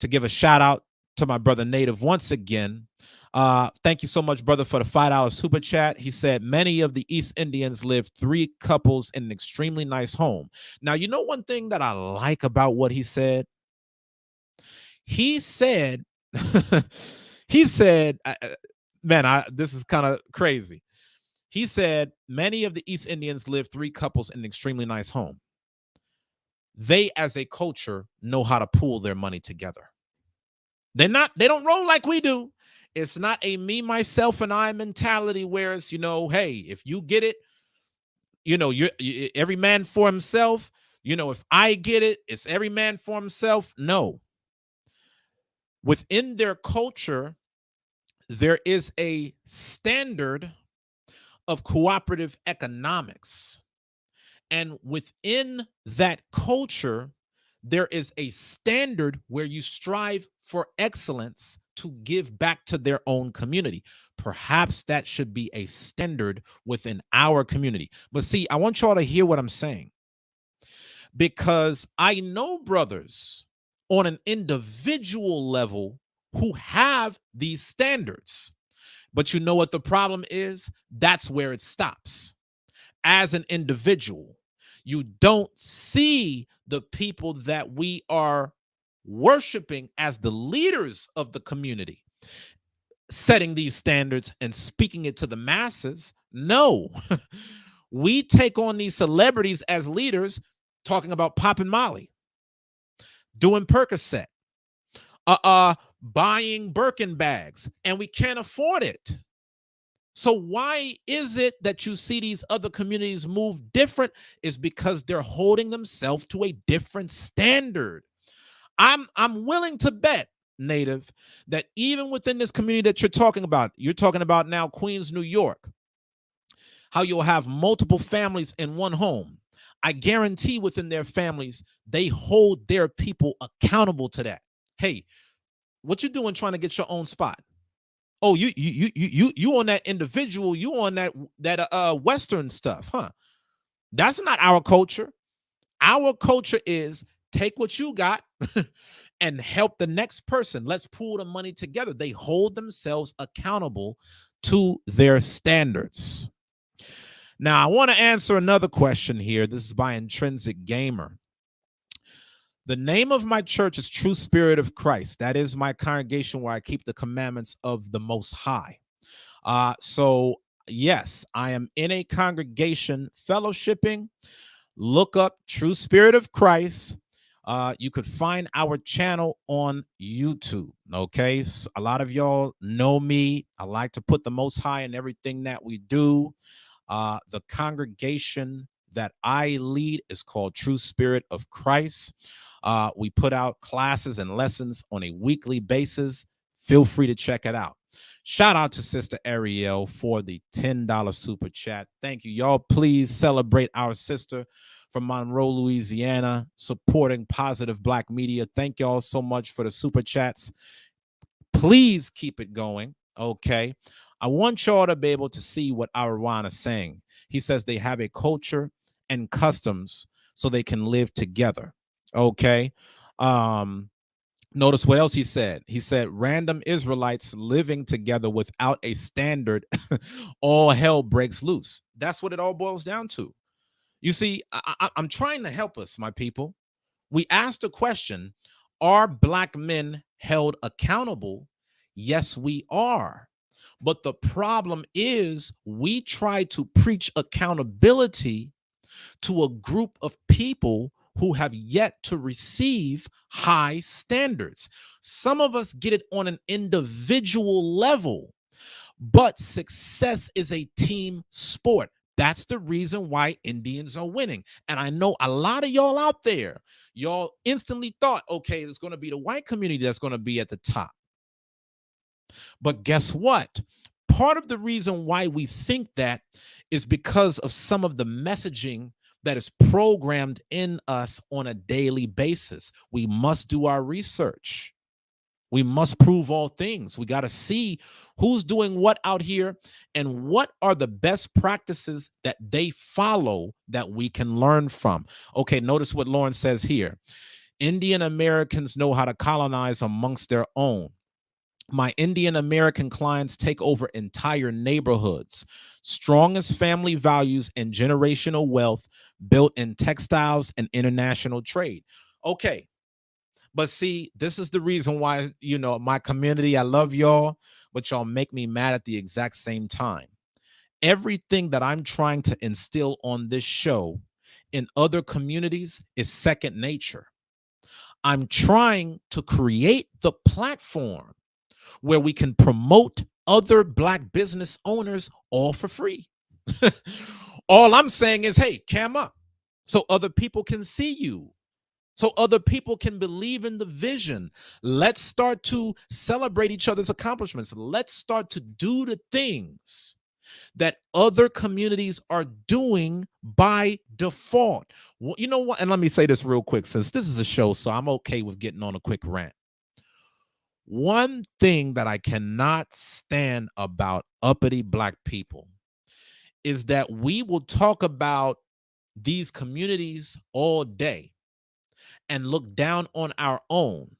to give a shout out to my brother Native once again. Thank you so much, brother, for the $5 super chat. He said, many of the East Indians live 3 couples in an extremely nice home. Now, you know one thing that I like about what he said? He said, he said, man, this is kind of crazy. He said, many of the East Indians live 3 couples in an extremely nice home. They, as a culture, know how to pool their money together. They don't roll like we do. It's not a me, myself, and I mentality where it's, hey, if you get it, you're every man for himself. If I get it, it's every man for himself. No. Within their culture, there is a standard of cooperative economics. And within that culture, there is a standard where you strive for excellence to give back to their own community. Perhaps that should be a standard within our community. But see, I want y'all to hear what I'm saying, because I know brothers on an individual level who have these standards. But you know what the problem is? That's where it stops. As an individual, you don't see the people that we are worshiping as the leaders of the community setting these standards and speaking it to the masses. No, we take on these celebrities as leaders, talking about popping Molly, doing Percocet, buying Birkin bags, and we can't afford it. So why is it that you see these other communities move different? Is because they're holding themselves to a different standard. I'm willing to bet, Native, that even within this community that you're talking about now, Queens, New York, how you'll have multiple families in one home. I guarantee within their families, they hold their people accountable to that. Hey, what you doing trying to get your own spot? Oh, you on that individual, you on that Western stuff, huh? That's not our culture. Our culture is take what you got and help the next person. Let's pool the money together. They hold themselves accountable to their standards. Now, I want to answer another question here. This is by Intrinsic Gamer. The name of my church is True Spirit of Christ. That is my congregation where I keep the commandments of the Most High. So, yes, I am in a congregation fellowshipping. Look up True Spirit of Christ. You could find our channel on YouTube. Okay. So a lot of y'all know me. I like to put the Most High in everything that we do. The congregation that I lead is called True Spirit of Christ. We put out classes and lessons on a weekly basis. Feel free to check it out. Shout out to Sister Ariel for the $10 super chat. Thank you. Y'all, please celebrate our sister from Monroe, Louisiana, supporting positive Black media. Thank y'all so much for the super chats. Please keep it going. Okay. I want y'all to be able to see what Arwan is saying. He says they have a culture and customs so they can live together. Okay. Notice what else he said. He said random Israelites living together without a standard, all hell breaks loose. That's what it all boils down to. You see, I'm trying to help us, my people. We asked a question: are Black men held accountable? Yes, we are. But the problem is we try to preach accountability to a group of people who have yet to receive high standards. Some of us get it on an individual level, but success is a team sport. That's the reason why Indians are winning. And I know a lot of y'all out there, y'all instantly thought, okay, it's going to be the white community that's going to be at the top. But guess what? Part of the reason why we think that is because of some of the messaging that is programmed in us on a daily basis. We must do our research. We must prove all things. We got to see who's doing what out here and what are the best practices that they follow that we can learn from. Okay, notice what Lauren says here. Indian Americans know how to colonize amongst their own. My Indian American clients take over entire neighborhoods. Strongest family values and generational wealth built in textiles and international trade. Okay. But see, this is the reason why, my community, I love y'all, but y'all make me mad at the exact same time. Everything that I'm trying to instill on this show in other communities is second nature. I'm trying to create the platform where we can promote other Black business owners all for free. All I'm saying is, hey, cam up so other people can see you, so other people can believe in the vision. Let's start to celebrate each other's accomplishments. Let's start to do the things that other communities are doing by default. Well, you know what? And let me say this real quick, since this is a show, so I'm okay with getting on a quick rant. One thing that I cannot stand about uppity Black people is that we will talk about these communities all day and look down on our own,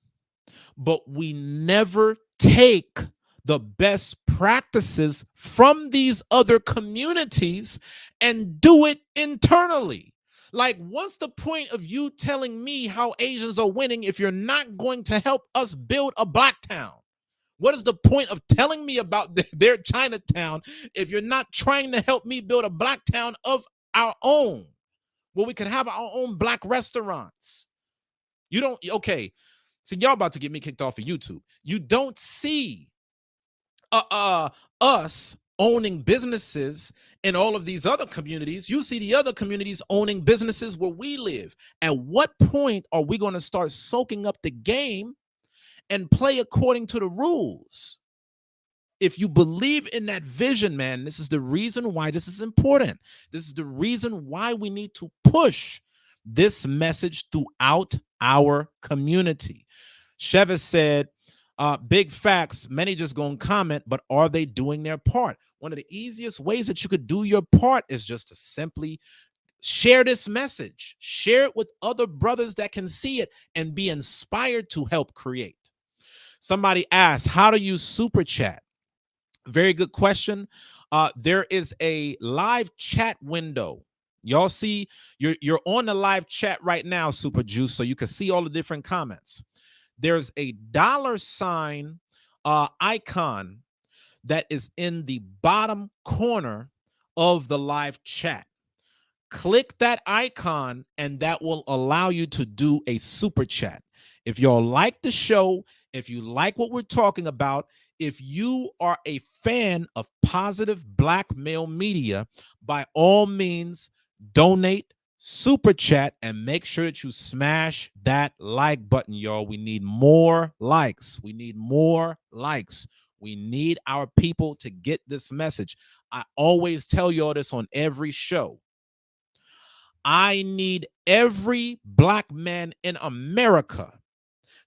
but we never take the best practices from these other communities and do it internally. Like, what's the point of you telling me how Asians are winning if you're not going to help us build a Black town? What is the point of telling me about their Chinatown if you're not trying to help me build a Black town of our own, where we can have our own Black restaurants? You don't, okay. See, y'all about to get me kicked off of YouTube. You don't see us owning businesses in all of these other communities. You see the other communities owning businesses where we live. At what point are we going to start soaking up the game and play according to the rules? If you believe in that vision, man, this is the reason why this is important. This is the reason why we need to push this message throughout our community. Chevis said, big facts, many just gonna comment, but are they doing their part? One of the easiest ways that you could do your part is just to simply share this message, share it with other brothers that can see it and be inspired to help create. Somebody asked, how to use super chat? Very good question. There is a live chat window. Y'all see, you're on the live chat right now, Super Juice, so you can see all the different comments. There's a $ icon that is in the bottom corner of the live chat. Click that icon and that will allow you to do a super chat. If y'all like the show, if you like what we're talking about, if you are a fan of positive black male media, by all means, donate, super chat, and make sure that you smash that like button, y'all. We need more likes. We need more likes. We need our people to get this message. I always tell y'all this on every show. I need every black man in America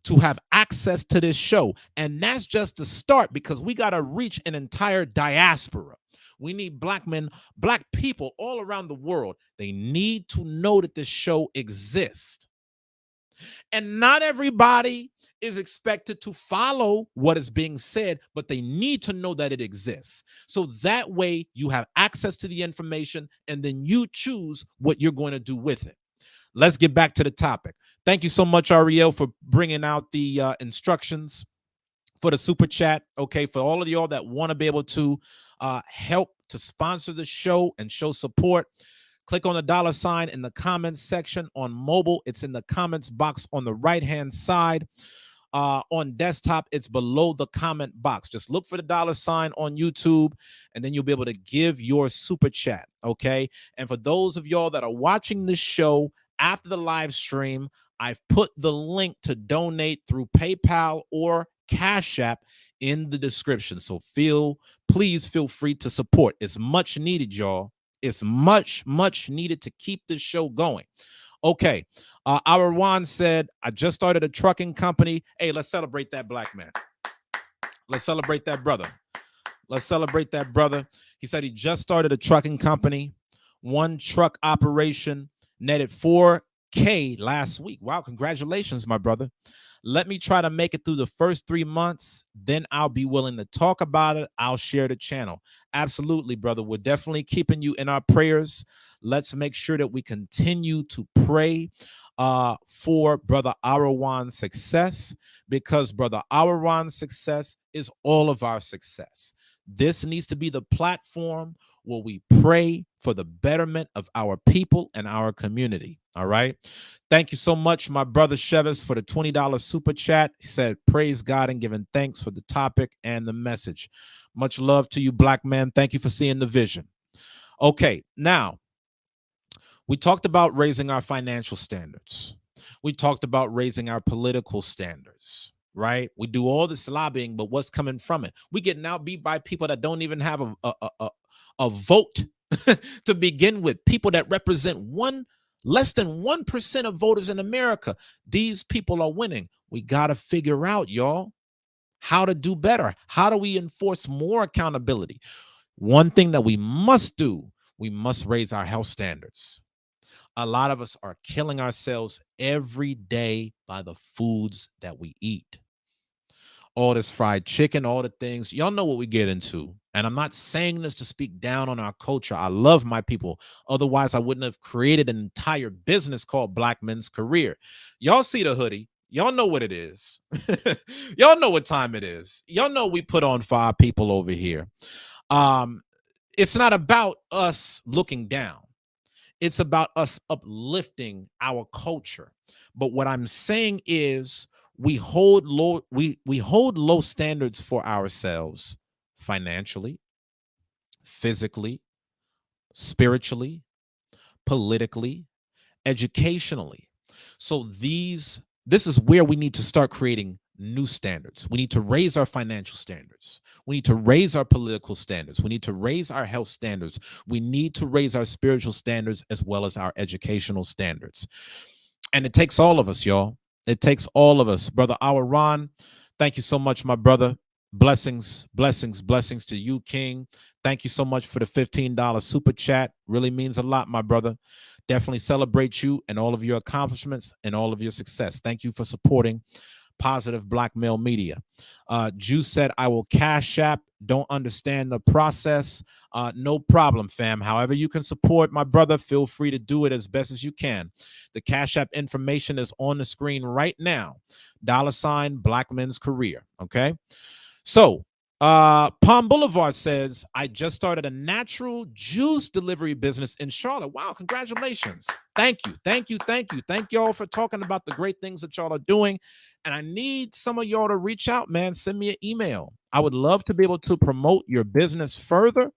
to have access to this show. And that's just the start, because we got to reach an entire diaspora. We need black men, black people all around the world. They need to know that this show exists. And not everybody is expected to follow what is being said, but they need to know that it exists. So that way you have access to the information and then you choose what you're going to do with it. Let's get back to the topic. Thank you so much, Ariel, for bringing out the instructions for the super chat. Okay, for all of y'all that want to be able to help to sponsor the show and show support, click on the $ in the comments section. On mobile, it's in the comments box on the right-hand side. On desktop, it's below the comment box. Just look for the $ on YouTube, and then you'll be able to give your super chat, okay? And for those of y'all that are watching this show after the live stream, I've put the link to donate through PayPal or Cash App in the description. So please feel free to support. It's much needed, y'all. It's much, much needed to keep this show going. Okay. Our Juan said, I just started a trucking company. Hey, let's celebrate that black man. Let's celebrate that brother. Let's celebrate that brother. He said he just started a trucking company. One truck operation netted $4K last week. Wow, congratulations, my brother. Let me try to make it through the first 3 months. Then I'll be willing to talk about it. I'll share the channel. Absolutely, brother. We're definitely keeping you in our prayers. Let's make sure that we continue to pray for Brother Arawan's success, because Brother Arawan's success is all of our success. This needs to be the platform where we pray for the betterment of our people and our community. All right. Thank you so much, my brother Chevis, for the $20 super chat. He said, praise God and giving thanks for the topic and the message. Much love to you, black man. Thank you for seeing the vision. Okay, now, we talked about raising our financial standards. We talked about raising our political standards, right? We do all this lobbying, but what's coming from it? We get outbeat by people that don't even have a vote to begin with, people that represent less than 1% of voters in America. These people are winning. We got to figure out, y'all, how to do better. How do we enforce more accountability? One thing that we must do, we must raise our health standards. A lot of us are killing ourselves every day by the foods that we eat. All this fried chicken, all the things, y'all know what we get into. And I'm not saying this to speak down on our culture. I love my people. Otherwise, I wouldn't have created an entire business called Black Men's Career. Y'all see the hoodie. Y'all know what it is. Y'all know what time it is. Y'all know we put on 5 people over here. It's not about us looking down. It's about us uplifting our culture. But what I'm saying is, we hold low standards for ourselves financially, physically, spiritually, politically, educationally. So this is where we need to start creating new standards. We need to raise our financial standards. We need to raise our political standards. We need to raise our health standards. We need to raise our spiritual standards as well as our educational standards. And it takes all of us, y'all. It takes all of us. Brother Our Ron, thank you so much, my brother. Blessings, blessings, blessings to you, King. Thank you so much for the $15 super chat. Really means a lot, my brother. Definitely celebrate you and all of your accomplishments and all of your success. Thank you for supporting positive black male media. Juice said, I will cash app. Don't understand the process. No problem, fam. However you can support my brother, feel free to do it as best as you can. The cash app information is on the screen right now. $ Black Men's Career. Okay. So Palm Boulevard says, I just started a natural juice delivery business in Charlotte. Wow, congratulations. Thank you. Thank you. Thank you. Thank y'all for talking about the great things that y'all are doing. And I need some of y'all to reach out, man. Send me an email. I would love to be able to promote your business further.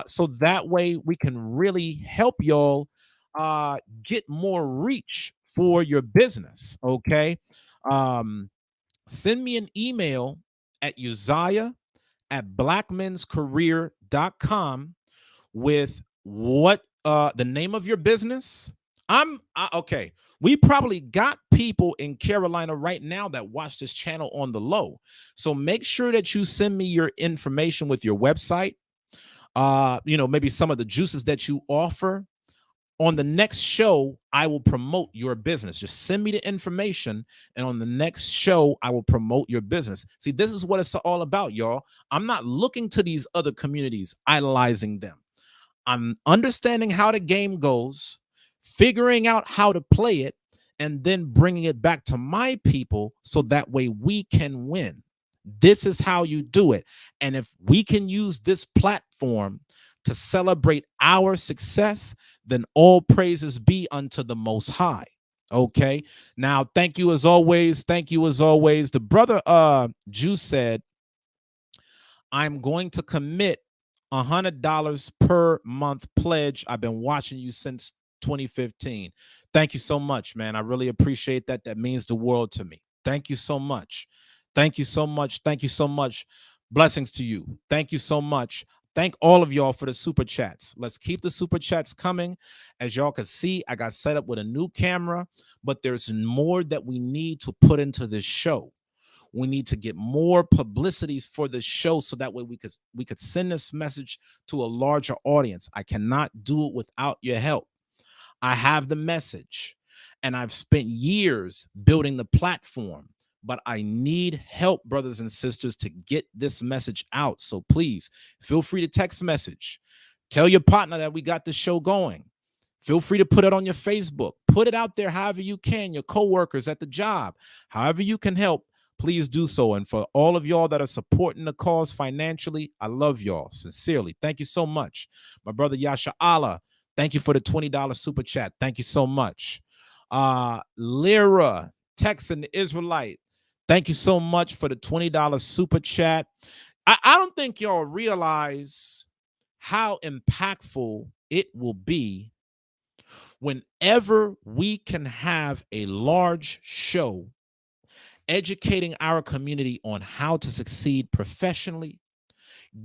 So that way we can really help y'all get more reach for your business. Okay. Send me an email at Uzziah at blackmenscareer.com with what the name of your business. Okay. We probably got people in Carolina right now that watch this channel on the low. So make sure that you send me your information with your website. Maybe some of the juices that you offer. On the next show, I will promote your business. Just send me the information, and on the next show, I will promote your business. See, this is what it's all about, y'all. I'm not looking to these other communities, idolizing them. I'm understanding how the game goes, figuring out how to play it, and then bringing it back to my people so that way we can win. This is how you do it. And if we can use this platform to celebrate our success, then all praises be unto the Most High. Okay. Now, thank you as always. Thank you as always. The brother Juice said, I'm going to commit $100 per month pledge. I've been watching you since 2015. Thank you so much, man. I really appreciate that. That means the world to me. Thank you so much. Thank you so much. Thank you so much. Blessings to you. Thank you so much. Thank all of y'all for the super chats. Let's keep the super chats coming. As y'all can see, I got set up with a new camera, but there's more that we need to put into this show. We need to get more publicities for the show so that way we could send this message to a larger audience. I cannot do it without your help. I have the message and I've spent years building the platform, but I need help, brothers and sisters, to get this message out. So please feel free to text message. Tell your partner that we got the show going. Feel free to put it on your Facebook. Put it out there however you can, your coworkers at the job, however you can help. Please do so. And for all of y'all that are supporting the cause financially, I love y'all sincerely. Thank you so much. My brother Yasha Allah, thank you for the $20 super chat. Thank you so much. Lyra, Texan the Israelite, thank you so much for the $20 super chat. I don't think y'all realize how impactful it will be whenever we can have a large show educating our community on how to succeed professionally,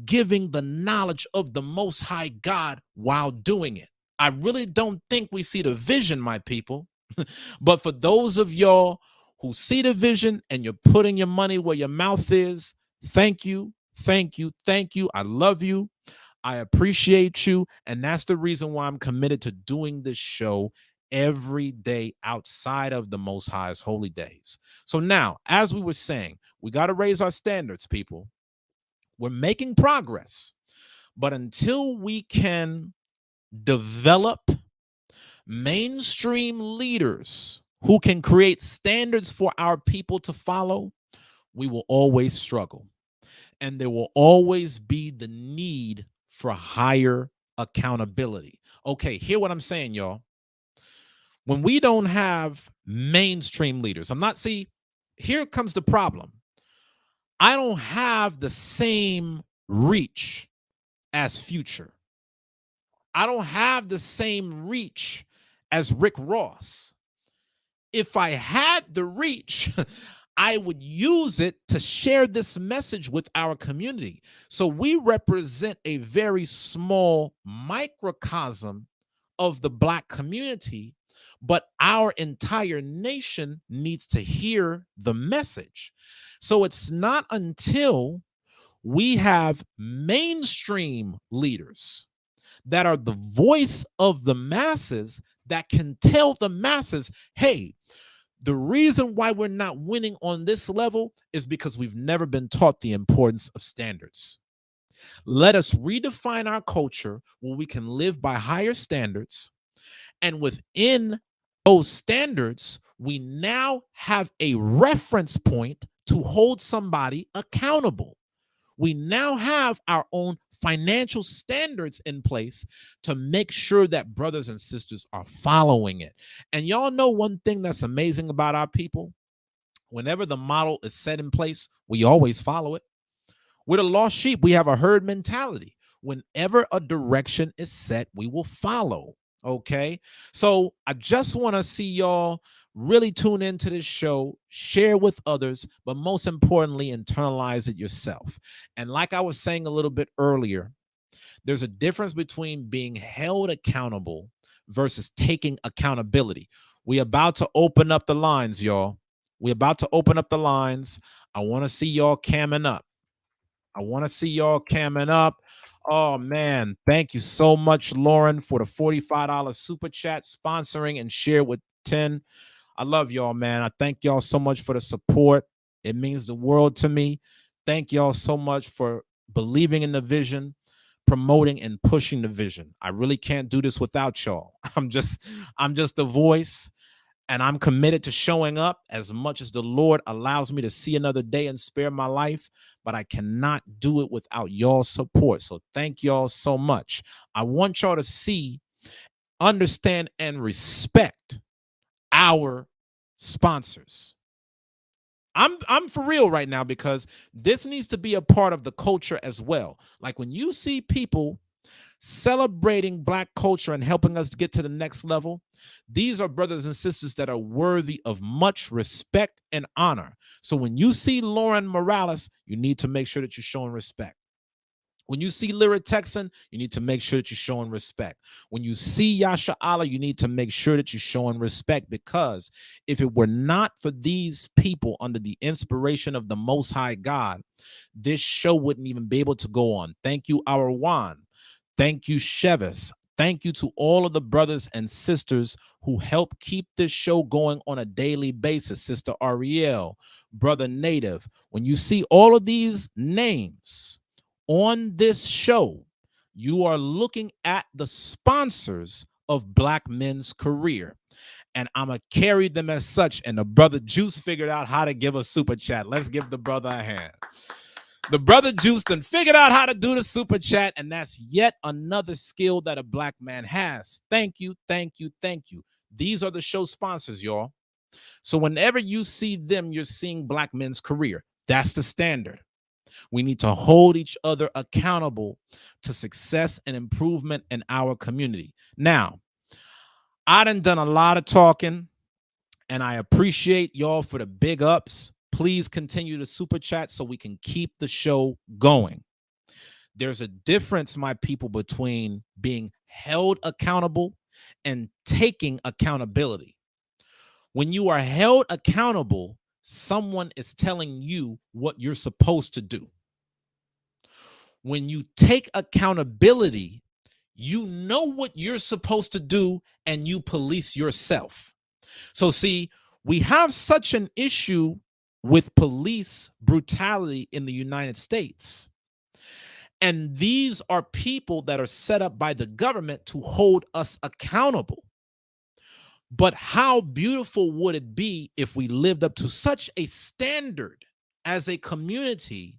giving the knowledge of the Most High God while doing it. I really don't think we see the vision, my people. But for those of y'all who see the vision and you're putting your money where your mouth is, thank you, thank you, thank you. I love you. I appreciate you. And that's the reason why I'm committed to doing this show every day outside of the Most High's holy days. So now, as we were saying, we got to raise our standards, people. We're making progress. But until we can develop mainstream leaders who can create standards for our people to follow, we will always struggle. And there will always be the need for higher accountability. Okay, hear what I'm saying, y'all. When we don't have mainstream leaders, here comes the problem. I don't have the same reach as Future. I don't have the same reach as Rick Ross. If I had the reach, I would use it to share this message with our community. So we represent a very small microcosm of the Black community, but our entire nation needs to hear the message. So it's not until we have mainstream leaders that are the voice of the masses that can tell the masses, hey, the reason why we're not winning on this level is because we've never been taught the importance of standards. Let us redefine our culture where we can live by higher standards. And within those standards, we now have a reference point to hold somebody accountable. We now have our own financial standards in place to make sure that brothers and sisters are following it. And y'all know one thing that's amazing about our people? Whenever the model is set in place, we always follow it. We're the lost sheep. We have a herd mentality. Whenever a direction is set, we will follow. Okay. So I just want to see y'all really tune into this show, share with others, but most importantly, internalize it yourself. And like I was saying a little bit earlier, there's a difference between being held accountable versus taking accountability. We about to open up the lines, y'all. We about to open up the lines. I want to see y'all camming up. I want to see y'all camming up. Oh man, thank you so much, Lauren, for the $45 super chat sponsoring and share with 10. I love y'all, man. I thank y'all so much for the support. It means the world to me. Thank y'all so much for believing in the vision, promoting and pushing the vision. I really can't do this without y'all. I'm just the voice, and I'm committed to showing up as much as the Lord allows me to see another day and spare my life, but I cannot do it without y'all support. So thank y'all so much. I want y'all to see, understand, and respect our sponsors. I'm for real right now, because this needs to be a part of the culture as well. Like when you see people celebrating Black culture and helping us get to the next level, these are brothers and sisters that are worthy of much respect and honor. So when you see Lauren Morales, you need to make sure that you're showing respect. When you see Lyra Texan, you need to make sure that you're showing respect. When you see Yasha Allah, you need to make sure that you're showing respect, because if it were not for these people under the inspiration of the Most High God, this show wouldn't even be able to go on. Thank you, our Juan. Thank you, Chevis. Thank you to all of the brothers and sisters who help keep this show going on a daily basis. Sister Ariel, Brother Native. When you see all of these names on this show, you are looking at the sponsors of Black men's career. And I'm going to carry them as such. And the brother Juice figured out how to give a super chat. Let's give the brother a hand. The brother Juice done figured out how to do the super chat, and that's yet another skill that a Black man has. Thank you, thank you, thank you. These are the show sponsors, y'all. So whenever you see them, you're seeing Black men's career. That's the standard. We need to hold each other accountable to success and improvement in our community. Now, I done a lot of talking, and I appreciate y'all for the big ups. Please continue to super chat so we can keep the show going. There's a difference, my people, between being held accountable and taking accountability. When you are held accountable, someone is telling you what you're supposed to do. When you take accountability, you know what you're supposed to do and you police yourself. So see, we have such an issue with police brutality in the United States. And these are people that are set up by the government to hold us accountable. But how beautiful would it be if we lived up to such a standard as a community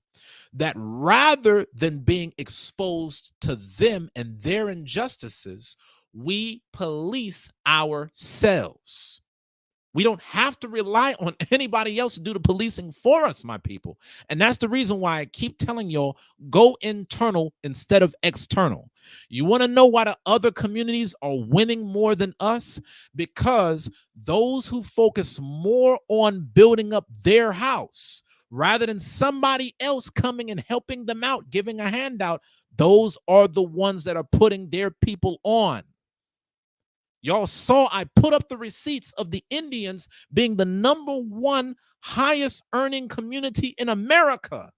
that rather than being exposed to them and their injustices, we police ourselves? We don't have to rely on anybody else to do the policing for us, my people. And that's the reason why I keep telling y'all, go internal instead of external. You want to know why the other communities are winning more than us? Because those who focus more on building up their house rather than somebody else coming and helping them out, giving a handout, those are the ones that are putting their people on. Y'all saw I put up the receipts of the Indians being the #1 highest earning community in America.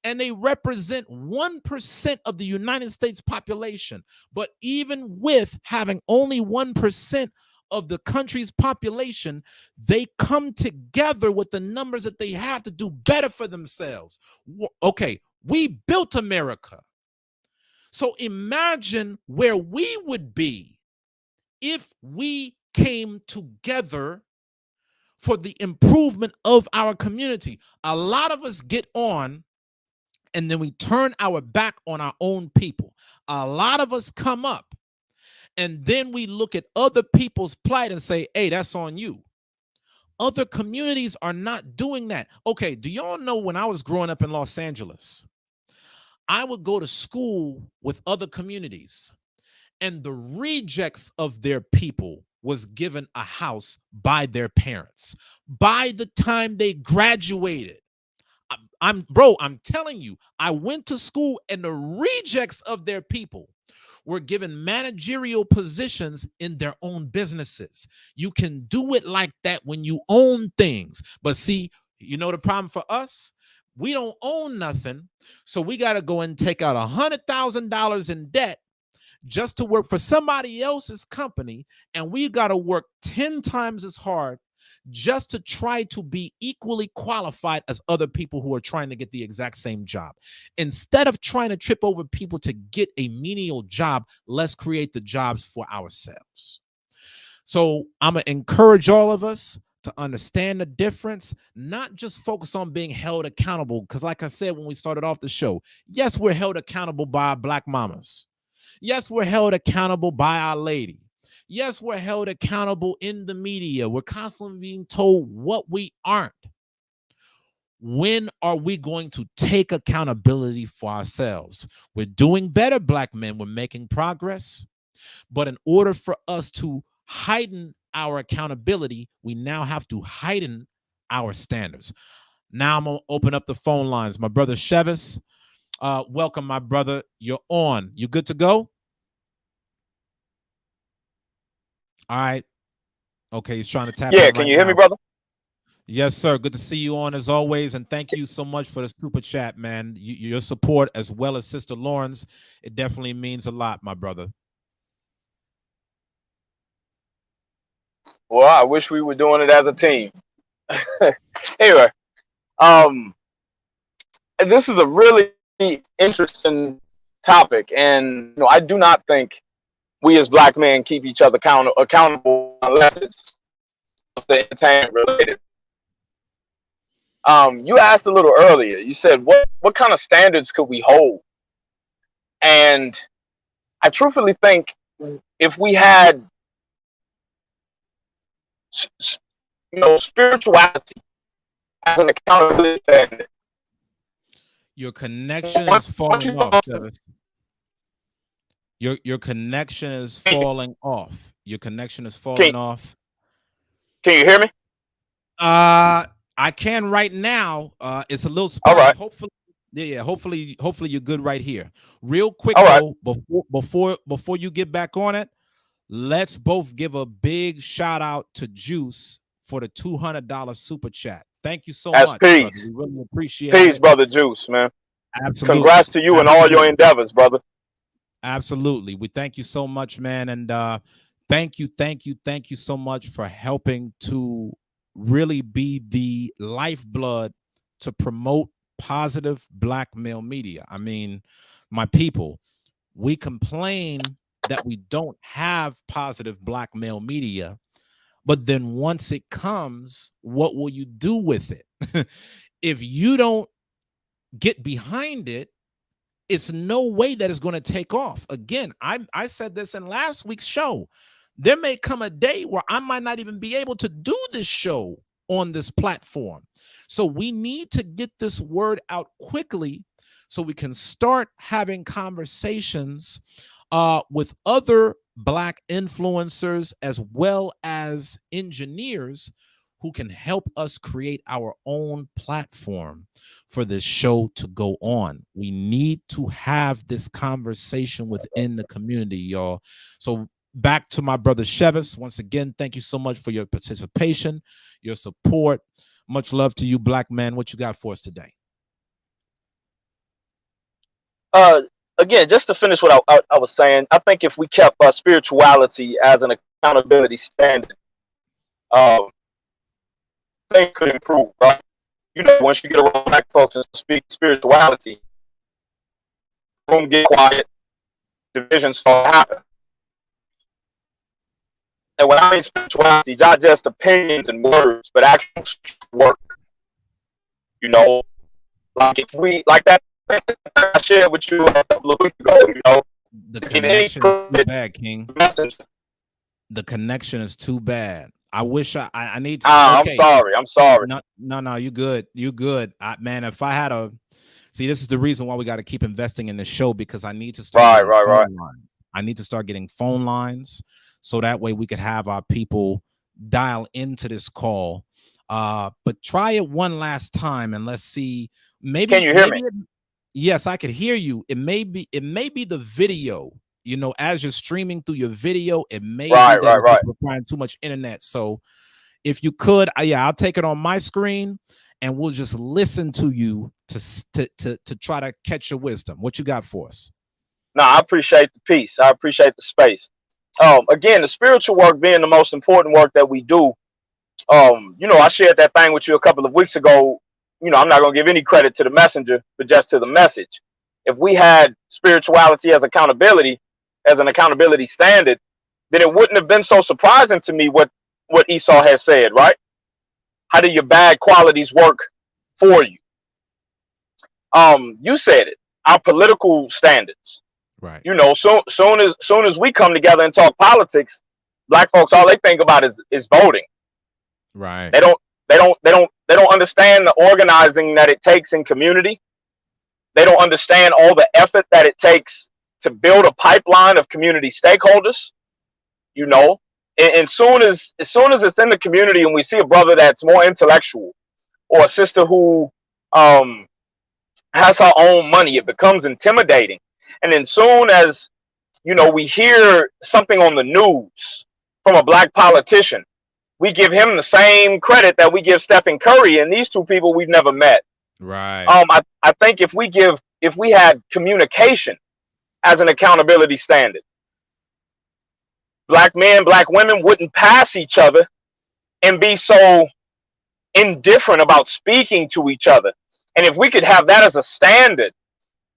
And they represent 1% of the United States population. But even with having only 1% of the country's population, they come together with the numbers that they have to do better for themselves. Okay, we built America. So imagine where we would be if we came together for the improvement of our community. A lot of us get on and then we turn our back on our own people. A lot of us come up and then we look at other people's plight and say, hey, that's on you. Other communities are not doing that. Okay, do y'all know when I was growing up in Los Angeles, I would go to school with other communities, and the rejects of their people was given a house by their parents. By the time they graduated, I'm telling you, I went to school and the rejects of their people were given managerial positions in their own businesses. You can do it like that when you own things. But see, you know the problem for us? We don't own nothing. So we got to go and take out $100,000 in debt just to work for somebody else's company. And we got to work 10 times as hard just to try to be equally qualified as other people who are trying to get the exact same job. Instead of trying to trip over people to get a menial job, let's create the jobs for ourselves. So I'm going to encourage all of us to understand the difference, not just focus on being held accountable. Because like I said, when we started off the show, yes, we're held accountable by our Black mamas. Yes, we're held accountable by Our Lady. Yes, we're held accountable in the media. We're constantly being told what we aren't. When are we going to take accountability for ourselves? We're doing better, Black men. We're making progress. But in order for us to heighten our accountability, we now have to heighten our standards. Now I'm going to open up the phone lines. My brother Chevis, welcome, my brother. You're on. You good to go? All right. Okay, he's trying to tap Yeah, in can right you hear me, now. brother? Yes, sir. Good to see you on as always. And thank you so much for the super chat, man. Your support, as well as Sister Lauren's, it definitely means a lot, my brother. Well, I wish we were doing it as a team. Anyway, um, this is a really interesting topic, and I do not think we as Black men keep each other accountable unless it's entertainment related. You asked a little earlier. You said what kind of standards could we hold? And I truthfully think if we had spirituality as an accountability standard. Your connection is Once falling you off, go to, Chevis. Your connection is falling off. Your connection is can, falling off. can you hear me? I can right now. It's a little All spotty. right. Hopefully, yeah. Hopefully you're good right here. Real quick All right. though, before you get back on it, let's both give a big shout out to Juice for the $200 super chat. Thank you so That's much, brother. We peace. really appreciate Peace, it. brother Juice, man. Congrats Absolutely. to you and all your Absolutely. endeavors, brother. Absolutely. We thank you so much, man. And thank you so much for helping to really be the lifeblood to promote positive Black male media. I mean, my people, we complain that we don't have positive Black male media, but then once it comes, what will you do with it? If you don't get behind it, it's no way that it's going to take off. Again, I said this in last week's show. There may come a day where I might not even be able to do this show on this platform. So we need to get this word out quickly so we can start having conversations with other Black influencers as well as engineers who can help us create our own platform for this show to go on. We need to have this conversation within the community, y'all. So back to my brother Chevis. Once again, thank you so much for your participation, your support. Much love to you, Black man. What you got for us today? Again, just to finish what I was saying, I think if we kept spirituality as an accountability standard, um, things could improve, right? Once you get around Black folks and speak spirituality, room get quiet, divisions start happen. And when I mean spirituality, not just opinions and words, but actual work. You know, like if we like that I shared with you a couple of weeks ago, the connection is too bad, King. The connection is too bad. I wish I need to. Okay. I'm sorry. No, you good. You good. Man, if I had a see, this is the reason why we got to keep investing in the show, because I need to start getting phone lines. I need to start getting phone lines so that way we could have our people dial into this call. But try it one last time and let's see. Maybe can you hear me? Yes, I could hear you. It may be the video. As you're streaming through your video, it may be that you're requiring too much internet. So if you could, I'll take it on my screen and we'll just listen to you to try to catch your wisdom. What you got for us? No, I appreciate the peace. I appreciate the space. Again, the spiritual work being the most important work that we do. I shared that thing with you a couple of weeks ago. I'm not going to give any credit to the messenger, but just to the message. If we had spirituality as accountability, as an accountability standard, then it wouldn't have been so surprising to me what Esau has said, right? How do your bad qualities work for you? You said it. Our political standards. Right. Soon as we come together and talk politics, Black folks, all they think about is voting. Right. They don't understand the organizing that it takes in community. They don't understand all the effort that it takes to build a pipeline of community stakeholders. And soon as it's in the community and we see a brother that's more intellectual or a sister who has her own money, it becomes intimidating. And then soon as we hear something on the news from a Black politician, we give him the same credit that we give Stephen Curry, and these two people we've never met. Right. I think if we had communication as an accountability standard, Black men, Black women wouldn't pass each other and be so indifferent about speaking to each other. And if we could have that as a standard,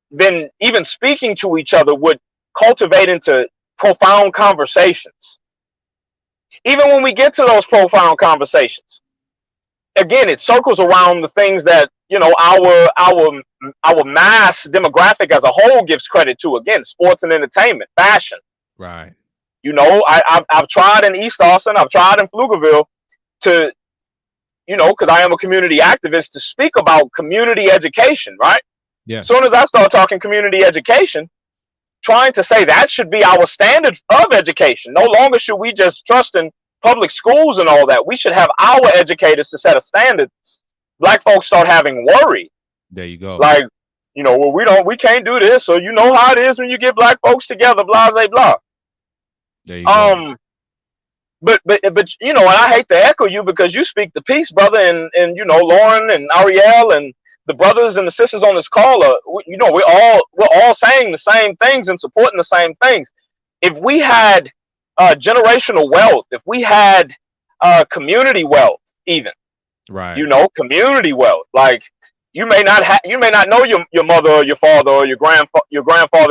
then even speaking to each other would cultivate into profound conversations. Even when we get to those profound conversations, again, it circles around the things that our mass demographic as a whole gives credit to. Again, sports and entertainment, fashion. Right. I've tried in East Austin, I've tried in Pflugerville to, because I am a community activist, to speak about community education. Right. Yeah. As soon as I start talking community education, trying to say that should be our standard of education. No longer should we just trust in public schools and all that. We should have our educators to set a standard. Black folks start having worry. There you go. Like, we can't do this. So you know how it is when you get Black folks together, blah, blah, blah. There you go. But and I hate to echo you because you speak the peace, brother, and Lauren and Ariel and the brothers and the sisters on this call are, we're all saying the same things and supporting the same things. If we had generational wealth, if we had community wealth, even, right, community wealth, like you may not know your mother or your father or your grandfather,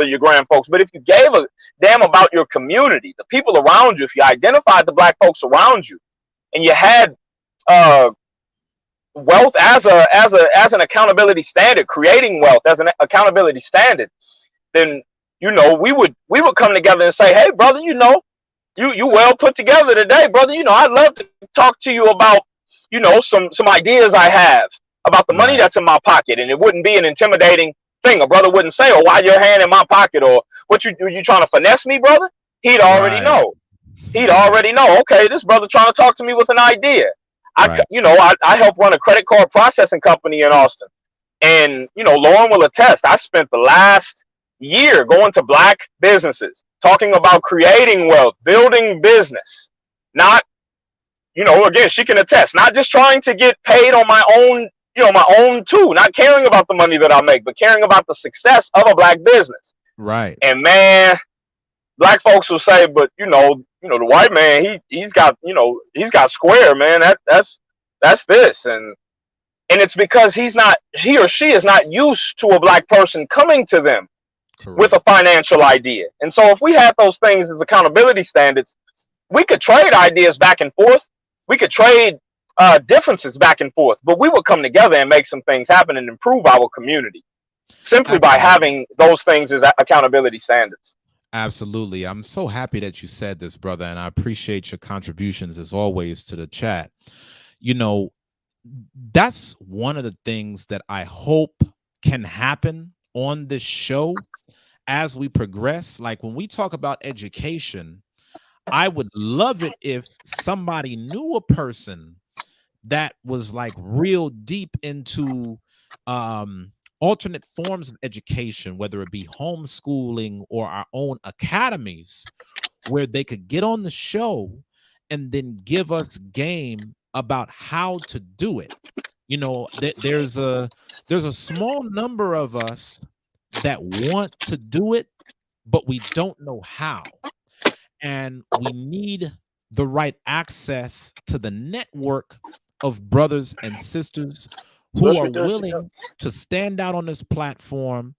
your grandfolks, but if you gave a damn about your community, the people around you, if you identified the Black folks around you, and you had wealth as an accountability standard, creating wealth as an accountability standard, then we would come together and say, hey brother, you well put together today, brother. I'd love to talk to you about, some ideas I have about the money Right. that's in my pocket, and it wouldn't be an intimidating thing. A brother wouldn't say, "Oh, why your hand in my pocket?" or "What you trying to finesse me, brother?" He'd already Right. know. He'd Right. already know. Okay, this brother trying to talk to me with an idea. Right. I help run a credit card processing company in Austin. And, Lauren will attest, I spent the last year going to black businesses, talking about creating wealth, building business. Not, again, she can attest, not just trying to get paid on my own too, not caring about the money that I make, but caring about the success of a black business. Right. And man, black folks will say, but the white man, he's got square, man. That's this. And it's because he or she is not used to a black person coming to them with Correct. a financial idea. And so if we had those things as accountability standards, we could trade ideas back and forth. We could trade differences back and forth, but we would come together and make some things happen and improve our community simply by Absolutely. having those things as accountability standards. Absolutely. I'm so happy that you said this, brother, and I appreciate your contributions as always to the chat. You know, that's one of the things that I hope can happen on this show as we progress. Like when we talk about education, I would love it if somebody knew a person that was like real deep into alternate forms of education, whether it be homeschooling or our own academies, where they could get on the show and then give us game about how to do it. There's a small number of us that want to do it, but we don't know how. And we need the right access to the network of brothers and sisters who are Especially Thursday. willing to stand out on this platform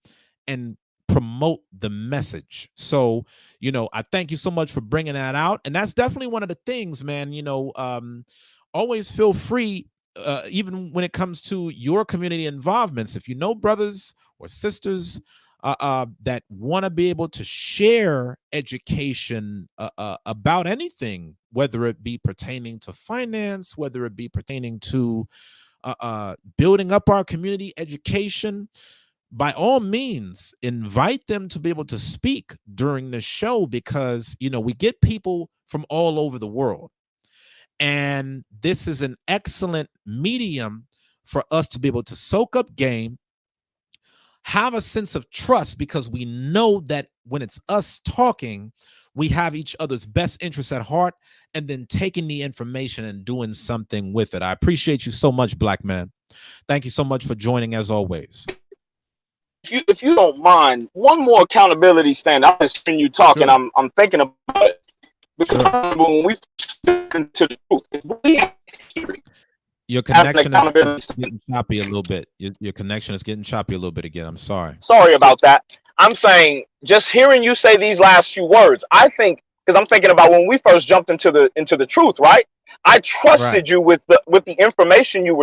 and promote the message. So, I thank you so much for bringing that out. And that's definitely one of the things, man. Always feel free, even when it comes to your community involvements, if you know brothers or sisters that want to be able to share education about anything, whether it be pertaining to finance, whether it be pertaining to building up our community education, by all means, invite them to be able to speak during the show because, we get people from all over the world. And this is an excellent medium for us to be able to soak up game, have a sense of trust because we know that when it's us talking, we have each other's best interests at heart and then taking the information and doing something with it. I appreciate you so much, Black man. Thank you so much for joining as always. If you don't mind, one more accountability stand. I'm just hearing you talk, and Sure. I'm thinking about it Sure. because when we look into the truth, if we have history Your as an connection is accountability stand. getting choppy a little bit. Your connection is getting choppy a little bit again. I'm sorry. Sorry about that. I'm saying just hearing you say these last few words, I think because I'm thinking about when we first jumped into the truth, right? I Right. trusted you with the information you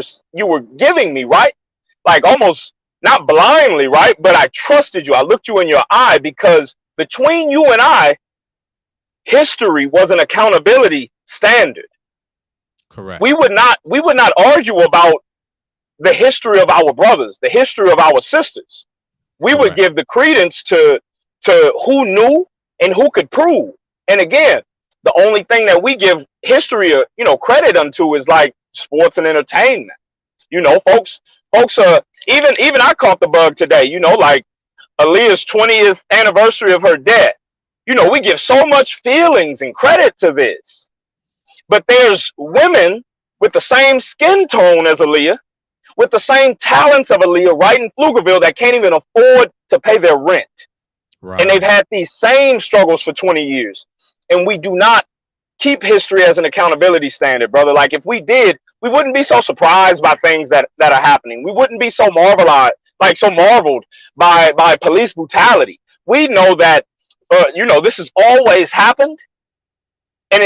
were giving me, right? Like almost not blindly, right? But I trusted you. I looked you in your eye because between you and I, history was an accountability standard. Correct. We would not argue about the history of our brothers, the history of our sisters. We would Correct. give the credence to who knew and who could prove. And again, the only thing that we give history, credit unto is like sports and entertainment. Folks, even I caught the bug today. Like Aaliyah's 20th anniversary of her death. We give so much feelings and credit to this, but there's women with the same skin tone as Aaliyah, with the same talents of Aaliyah, right in Pflugerville, that can't even afford to pay their rent. And they've Right. had these same struggles for 20 years. And we do not keep history as an accountability standard, brother. Like if we did, we wouldn't be so surprised by things that are happening. We wouldn't be so marveled by police brutality. We know that this has always happened, and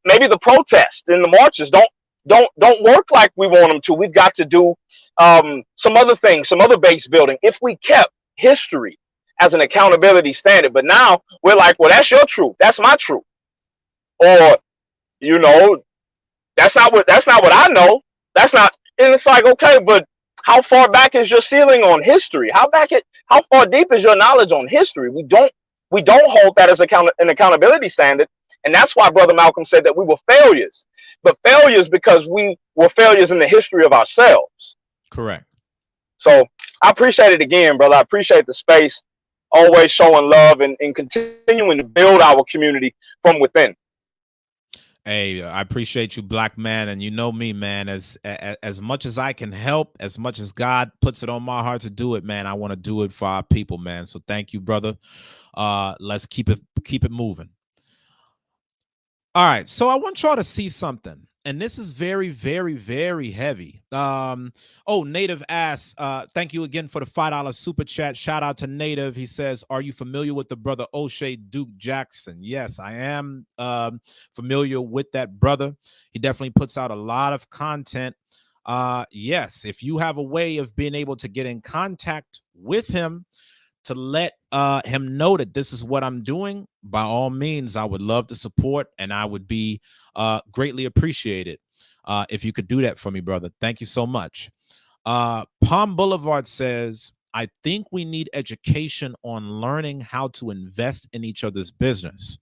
maybe the protests and the marches don't work like we want them to. We've got to do some other things, some other base building. If we kept history as an accountability standard, but now we're like, well, that's your truth, that's my truth. or you know, that's not what I know. That's not, and it's like, okay, but how far back is your ceiling on history? How far deep is your knowledge on history? We don't hold that as an accountability standard, and that's why Brother Malcolm said that we were failures, but failures because we were failures in the history of ourselves. Correct. So I appreciate it again, brother. I appreciate the space, always showing love and continuing to build our community from within. Hey, I appreciate you, black man, and you know me, man. As much as I can help, as much as God puts it on my heart to do it, man, I want to do it for our people, man. So thank you, brother. Let's keep it moving. All right, so I want y'all to see something, and this is very, very, very heavy. Oh, Native asks, thank you again for the $5 super chat. Shout out to Native. He says, "Are you familiar with the brother O'Shea Duke Jackson?" Yes, I am familiar with that brother. He definitely puts out a lot of content. Yes, if you have a way of being able to get in contact with him to let him know that this is what I'm doing, by all means, I would love to support, and I would be greatly appreciated if you could do that for me, brother. Thank you so much. Palm Boulevard says, "I think we need education on learning how to invest in each other's business.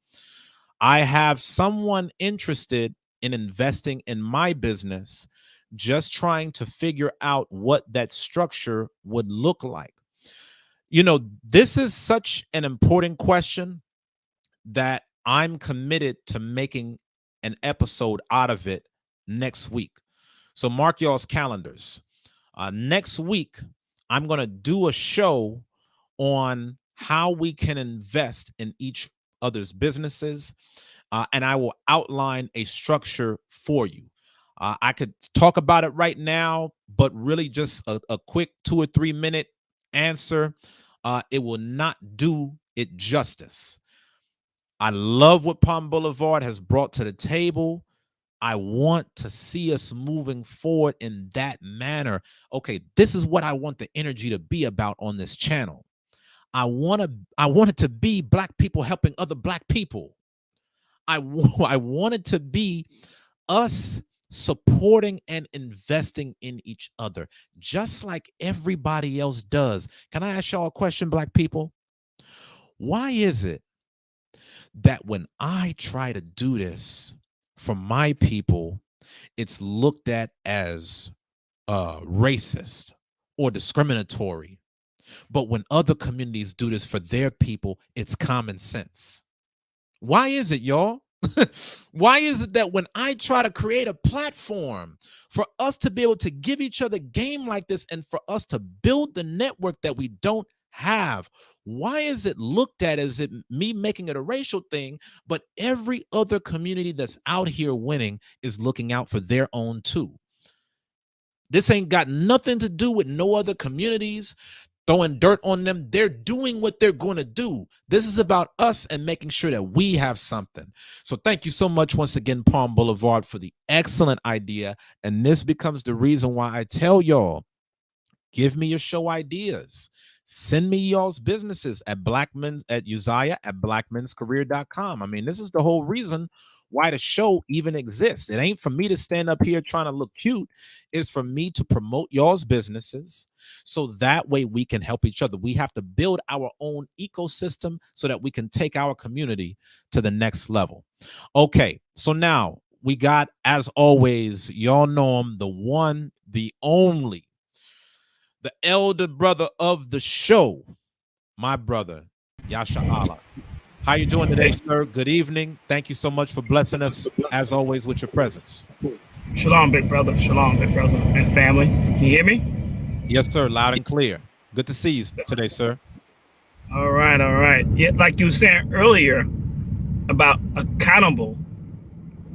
I have someone interested in investing in my business, just trying to figure out what that structure would look like." This is such an important question that I'm committed to making an episode out of it next week. So mark y'all's calendars. Next week, I'm going to do a show on how we can invest in each other's businesses, and I will outline a structure for you. I could talk about it right now, but really just a quick 2 or 3 minute answer, it will not do it justice. I love what Palm Boulevard has brought to the table. I want to see us moving forward in that manner. Okay, this is what I want the energy to be about on this channel. I want it to be black people helping other black people. I want it to be us supporting and investing in each other, just like everybody else does. Can I ask y'all a question, black people? Why is it that when I try to do this for my people, it's looked at as racist or discriminatory? But when other communities do this for their people, it's common sense. Why is it, y'all? Why is it that when I try to create a platform for us to be able to give each other game like this and for us to build the network that we don't have, why is it looked at as it me making it a racial thing, but every other community that's out here winning is looking out for their own too? This ain't got nothing to do with no other communities throwing dirt on them. They're doing what they're going to do. This is about us and making sure that we have something. So thank you so much once again, Palm Boulevard, for the excellent idea. And this becomes the reason why I tell y'all, give me your show ideas. Send me y'all's businesses at Uzziah at blackmenscareer.com. I mean, this is the whole reason why the show even exists. It ain't for me to stand up here trying to look cute. It's for me to promote y'all's businesses so that way we can help each other. We have to build our own ecosystem so that we can take our community to the next level. Okay, so now we got, as always, y'all know him, the one, the only, the elder brother of the show, my brother, Yasha Allah. How you doing today, sir? Good evening. Thank you so much for blessing us, as always, with your presence. Shalom, big brother. Shalom, big brother and family. Can you hear me? Yes, sir. Loud and clear. Good to see you today, sir. All right, all right. Yeah, like you were saying earlier about accountable.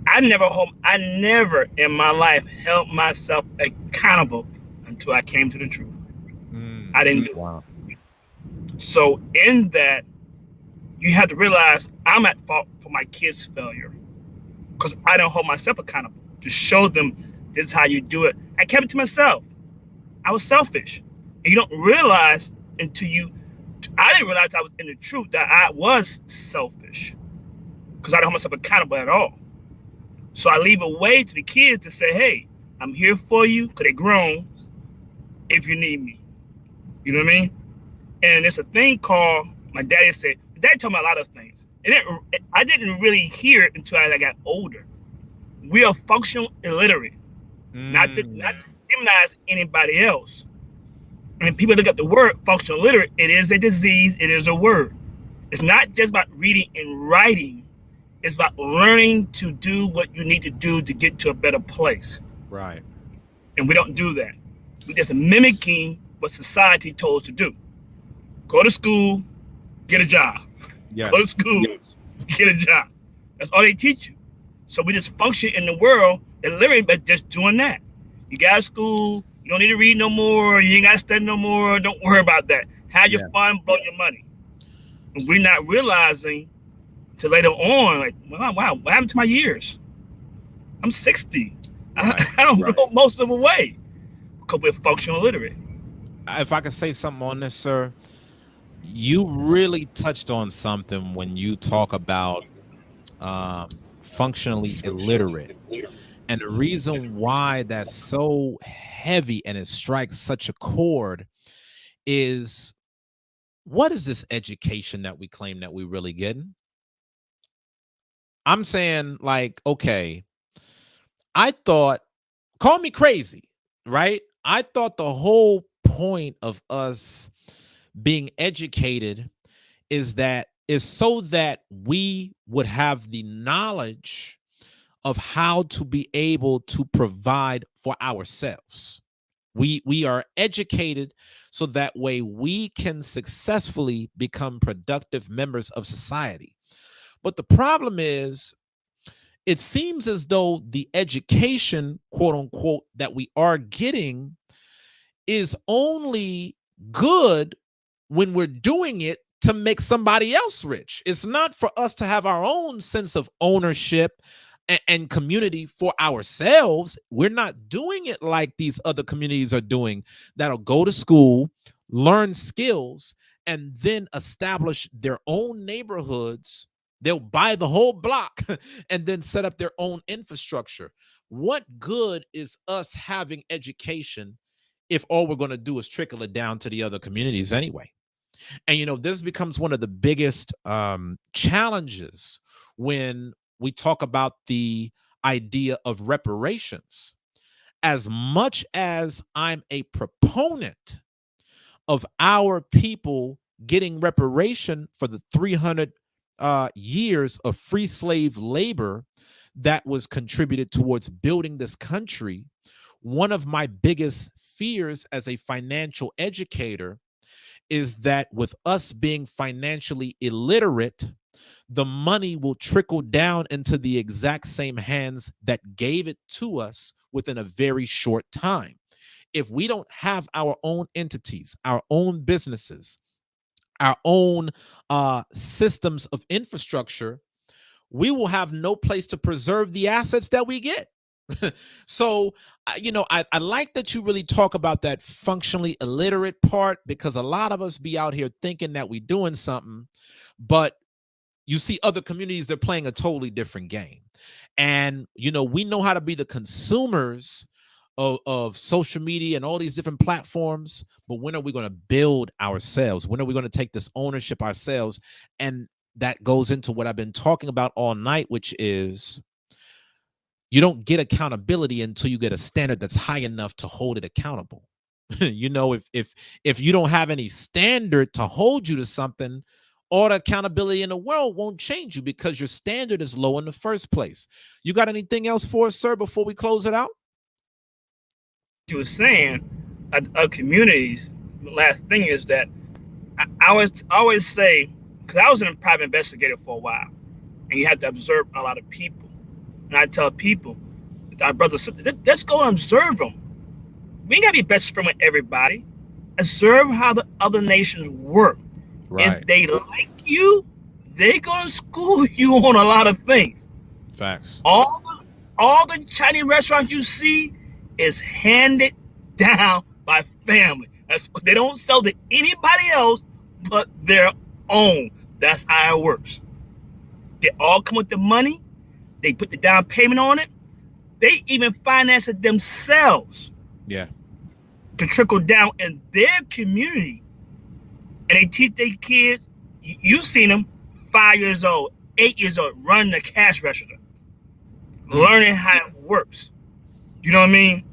I never in my life held myself accountable until I came to the truth. I didn't do it. So in that, you have to realize I'm at fault for my kids' failure because I don't hold myself accountable to show them this is how you do it. I kept it to myself. I was selfish. And you don't realize until I didn't realize I was in the truth that I was selfish. because I don't hold myself accountable at all. So I leave a way to the kids to say, hey, I'm here for you because they're grown if you need me. You know what I mean? And it's a thing called, my daddy told me a lot of things. I didn't really hear it until I got older. We are functional illiterate, not to demonize anybody else. And people look up the word functional illiterate, it is a disease, it is a word. It's not just about reading and writing. It's about learning to do what you need to do to get to a better place. Right. And we don't do that. We're just mimicking what society told us to do. Go to school, get a job. Yes. Go to school, get a job. That's all they teach you. So we just function in the world and living, but just doing that. You got to school, you don't need to read no more, you ain't got to study no more, don't worry about that. Have your fun, blow your money. And we're not realizing till later on, like, wow, what happened to my years? I'm 60. Right. I don't go most of the way because we're functional illiterate. If I could say something on this, sir, you really touched on something when you talk about functionally illiterate. And the reason why that's so heavy and it strikes such a chord is, what is this education that we claim that we really getting? I'm saying, like, okay, I thought, call me crazy, right? I thought the whole point of us being educated is so that we would have the knowledge of how to be able to provide for ourselves. We are educated so that way we can successfully become productive members of society. But the problem is, it seems as though the education, quote unquote, that we are getting is only good when we're doing it to make somebody else rich. It's not for us to have our own sense of ownership and community for ourselves. We're not doing it like these other communities are doing, that'll go to school, learn skills, and then establish their own neighborhoods. They'll buy the whole block and then set up their own infrastructure. What good is us having education if all we're going to do is trickle it down to the other communities anyway? And, this becomes one of the biggest challenges when we talk about the idea of reparations. As much as I'm a proponent of our people getting reparation for the 300 years of free slave labor that was contributed towards building this country, one of my biggest fears as a financial educator is that with us being financially illiterate, the money will trickle down into the exact same hands that gave it to us within a very short time. If we don't have our own entities, our own businesses, our own systems of infrastructure, we will have no place to preserve the assets that we get. So, I like that you really talk about that functionally illiterate part, because a lot of us be out here thinking that we're doing something, but you see other communities, they're playing a totally different game. And, we know how to be the consumers of social media and all these different platforms, but when are we going to build ourselves? When are we going to take this ownership ourselves? And that goes into what I've been talking about all night, which is, you don't get accountability until you get a standard that's high enough to hold it accountable. If you don't have any standard to hold you to something, all the accountability in the world won't change you because your standard is low in the first place. You got anything else for us, sir, before we close it out? You were saying, communities, the last thing is that I always say, because I was a private investigator for a while, and you had to observe a lot of people. And I tell people, our brothers, let's go and observe them. We ain't got to be best friend with everybody. Observe how the other nations work. Right. If they like you, they go to school you on a lot of things. Facts. All the Chinese restaurants you see is handed down by family. They don't sell to anybody else but their own. That's how it works. They all come with the money. They put the down payment on it. They even finance it themselves Yeah. to trickle down in their community. And they teach their kids. You've seen them, 5 years old, 8 years old, running the cash register, Mm. learning how it works. You know what I mean?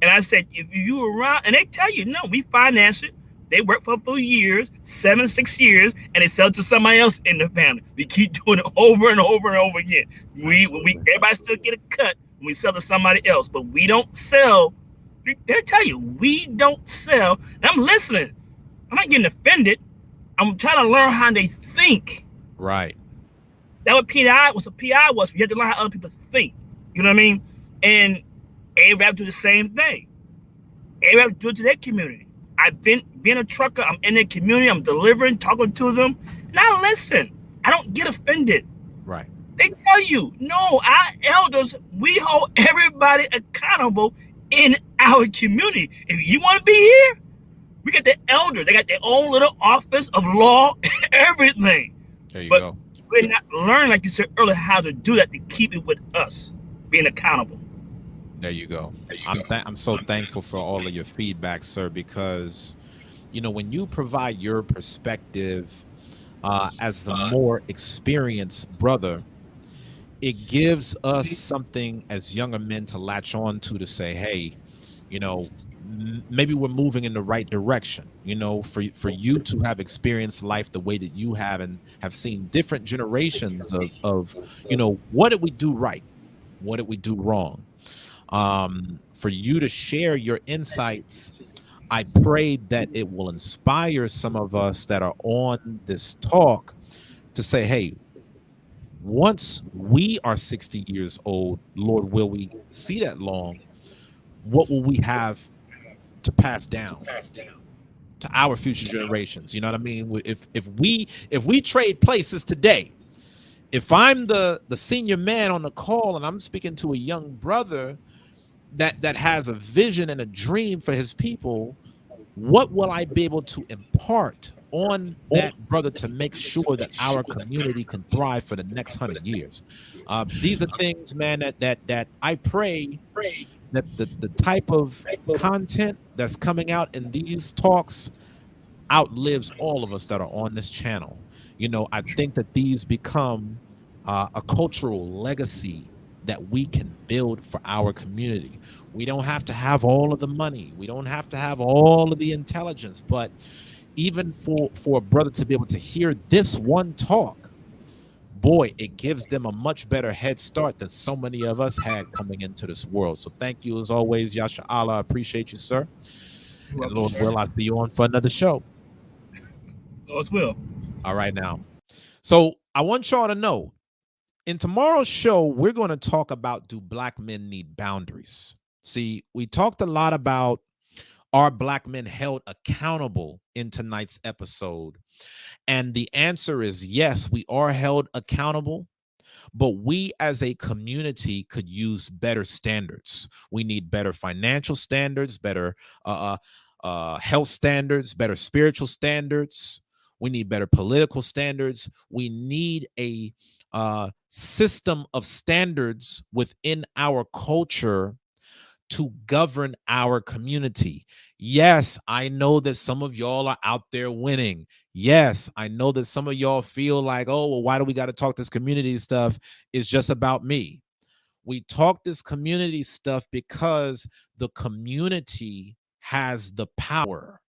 And I said, if you around, and they tell you, no, we finance it. They work for years, 6 years, and they sell it to somebody else in the family. We keep doing it over and over and over again. Everybody still get a cut when we sell to somebody else, but we don't sell. They'll tell you, we don't sell. And I'm listening. I'm not getting offended. I'm trying to learn how they think. Right. That what PI was. A PI was. You have to learn how other people think. You know what I mean? And A-Rap do the same thing. A-Rap do it to their community. I've been being a trucker. I'm in their community. I'm delivering, talking to them. Now listen. I don't get offended. Right. They tell you, no, our elders, we hold everybody accountable in our community. If you want to be here, we got the elders. They got their own little office of law, everything. There you But go. we're not learning, like you said earlier, how to do that to keep it with us, being accountable. There you go. I'm so thankful for all of your feedback, sir, because, you know, when you provide your perspective as a more experienced brother, it gives us something as younger men to latch on to say, hey, you know, maybe we're moving in the right direction. You know, for you to have experienced life the way that you have and have seen different generations of you know, what did we do right, what did we do wrong, for you to share your insights. I pray that it will inspire some of us that are on this talk to say, hey, once we are 60 years old, Lord, will we see that long? What will we have to pass down to our future generations? You know what I mean? If we trade places today, if I'm the senior man on the call and I'm speaking to a young brother that has a vision and a dream for his people, what will I be able to impart on that brother to make sure that our community can thrive for the next 100 years? These are things, man, that I pray that the type of content that's coming out in these talks outlives all of us that are on this channel. You know, I think that these become a cultural legacy that we can build for our community. We don't have to have all of the money. We don't have to have all of the intelligence, but even for a brother to be able to hear this one talk, boy, it gives them a much better head start than so many of us had coming into this world. So thank you as always, Yasha Allah. I appreciate you, sir. And Lord will, I'll see you on for another show. Lord's will. All right now. So I want y'all to know, in tomorrow's show, we're going to talk about, do black men need boundaries? See, we talked a lot about, are black men held accountable in tonight's episode? And the answer is yes, we are held accountable. But we as a community could use better standards. We need better financial standards, better health standards, better spiritual standards. We need better political standards. We need a system of standards within our culture to govern our community. Yes, I know that some of y'all are out there winning. Yes, I know that some of y'all feel like, oh, well, why do we got to talk this community stuff? It's just about me. We talk this community stuff because the community has the power.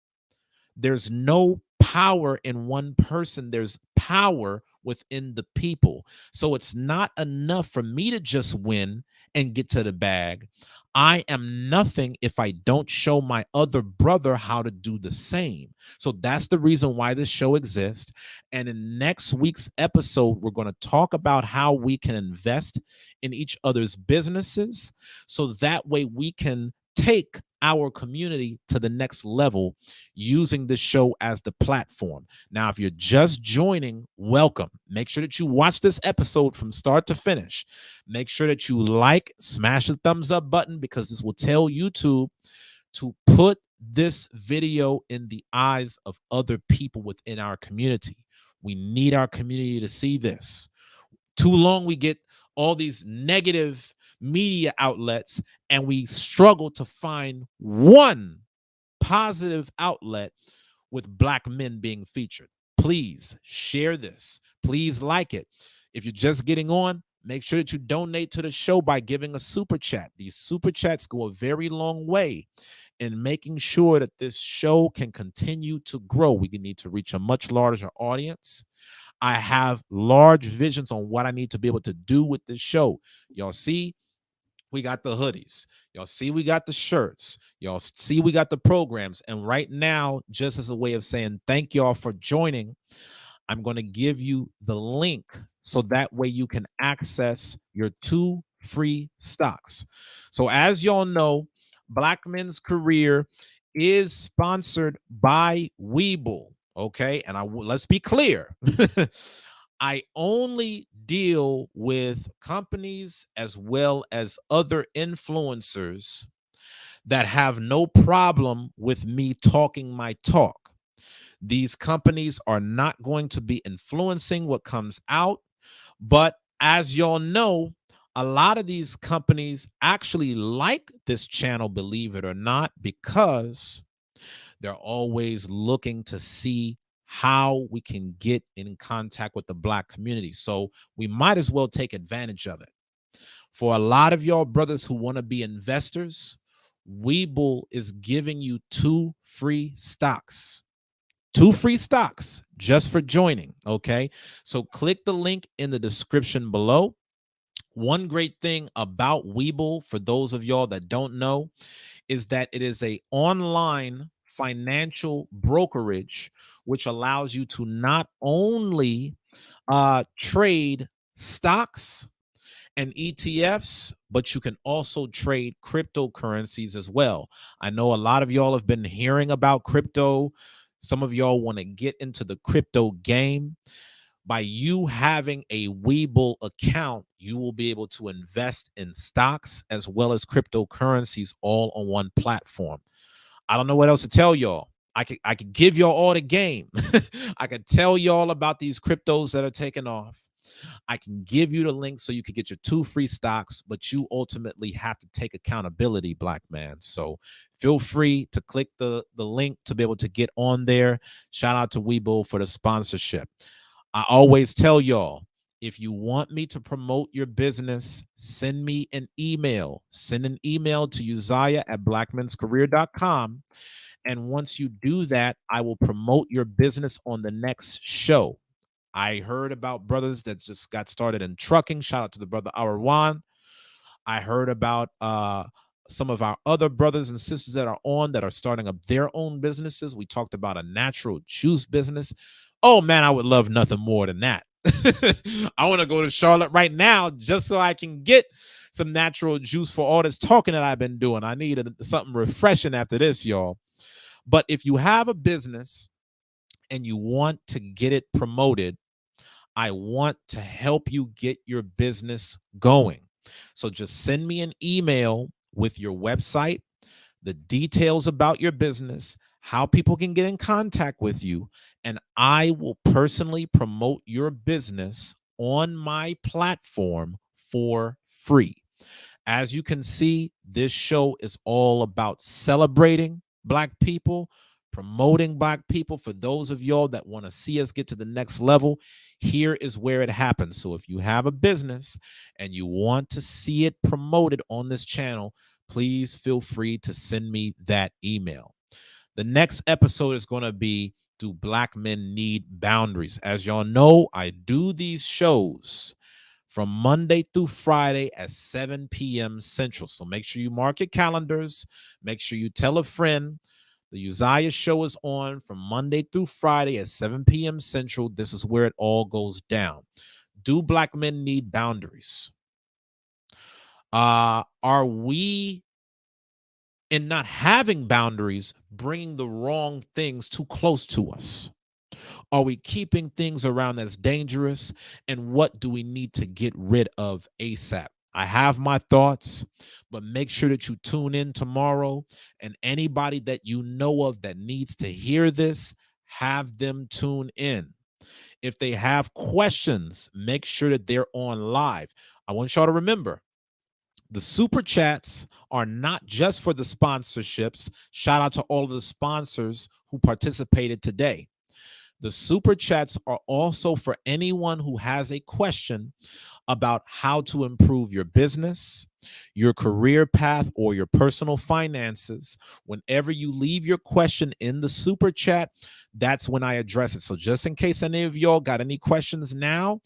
There's no power in one person, there's power within the people. So it's not enough for me to just win and get to the bag. I am nothing if I don't show my other brother how to do the same. So that's the reason why this show exists. And in next week's episode, we're going to talk about how we can invest in each other's businesses so that way we can take our community to the next level using this show as the platform. Now, if you're just joining, welcome. Make sure that you watch this episode from start to finish. Make sure that you like, smash the thumbs up button, because this will tell YouTube to put this video in the eyes of other people within our community. We need our community to see this. Too long we get all these negative media outlets and we struggle to find one positive outlet with Black men being featured. Please share this. Please like it. If you're just getting on, make sure that you donate to the show by giving a super chat. These super chats go a very long way in making sure that this show can continue to grow. We need to reach a much larger audience. I have large visions on what I need to be able to do with this show. Y'all see, we got the hoodies. Y'all see, we got the shirts. Y'all see, we got the programs. And right now, just as a way of saying thank y'all for joining, I'm going to give you the link so that way you can access your 2 free stocks. So, as y'all know, Black Men's Career is sponsored by Webull. Okay. And let's be clear. I only deal with companies as well as other influencers that have no problem with me talking my talk. These companies are not going to be influencing what comes out. But as y'all know, a lot of these companies actually like this channel, believe it or not, because they're always looking to see how we can get in contact with the Black community. So we might as well take advantage of it. For a lot of y'all brothers who want to be investors, Webull is giving you 2 free stocks. 2 free stocks just for joining. Okay. So click the link in the description below. One great thing about Webull, for those of y'all that don't know, is that it is a online financial brokerage, which allows you to not only trade stocks and ETFs, but you can also trade cryptocurrencies as well. I know a lot of y'all have been hearing about crypto. Some of y'all want to get into the crypto game. By you having a Webull account, you will be able to invest in stocks as well as cryptocurrencies all on one platform. I don't know what else to tell y'all. I could give y'all all the game. I could tell y'all about these cryptos that are taking off. I can give you the link so you can get your 2 free stocks, but you ultimately have to take accountability, Black man. So feel free to click the link to be able to get on there. Shout out to Webull for the sponsorship. I always tell y'all, if you want me to promote your business, send me an email. Send an email to Uzziah at blackmenscareer.com. And once you do that, I will promote your business on the next show. I heard about brothers that just got started in trucking. Shout out to the brother Arwan. I heard about some of our other brothers and sisters that are on that are starting up their own businesses. We talked about a natural juice business. Oh man, I would love nothing more than that. I want to go to Charlotte right now just so I can get some natural juice for all this talking that I've been doing. I need something refreshing after this, y'all. But if you have a business and you want to get it promoted, I want to help you get your business going. So just send me an email with your website, the details about your business, how people can get in contact with you, and I will personally promote your business on my platform for free. As you can see, this show is all about celebrating Black people, promoting Black people. For those of y'all that want to see us get to the next level, here is where it happens. So if you have a business and you want to see it promoted on this channel, please feel free to send me that email. The next episode is going to be, do Black men need boundaries? As y'all know, I do these shows from Monday through Friday at 7 p.m. Central. So make sure you mark your calendars. Make sure you tell a friend. The Uzziah show is on from Monday through Friday at 7 p.m. Central. This is where it all goes down. Do Black men need boundaries? Are we, in not having boundaries, bringing the wrong things too close to us? Are we keeping things around that's dangerous? And what do we need to get rid of ASAP? I have my thoughts, but make sure that you tune in tomorrow. And anybody that you know of that needs to hear this, have them tune in. If they have questions, make sure that they're on live. I want y'all to remember the super chats are not just for the sponsorships. Shout out to all of the sponsors who participated today. The super chats are also for anyone who has a question about how to improve your business, your career path, or your personal finances. Whenever you leave your question in the super chat, that's when I address it. So, just in case any of y'all got any questions now,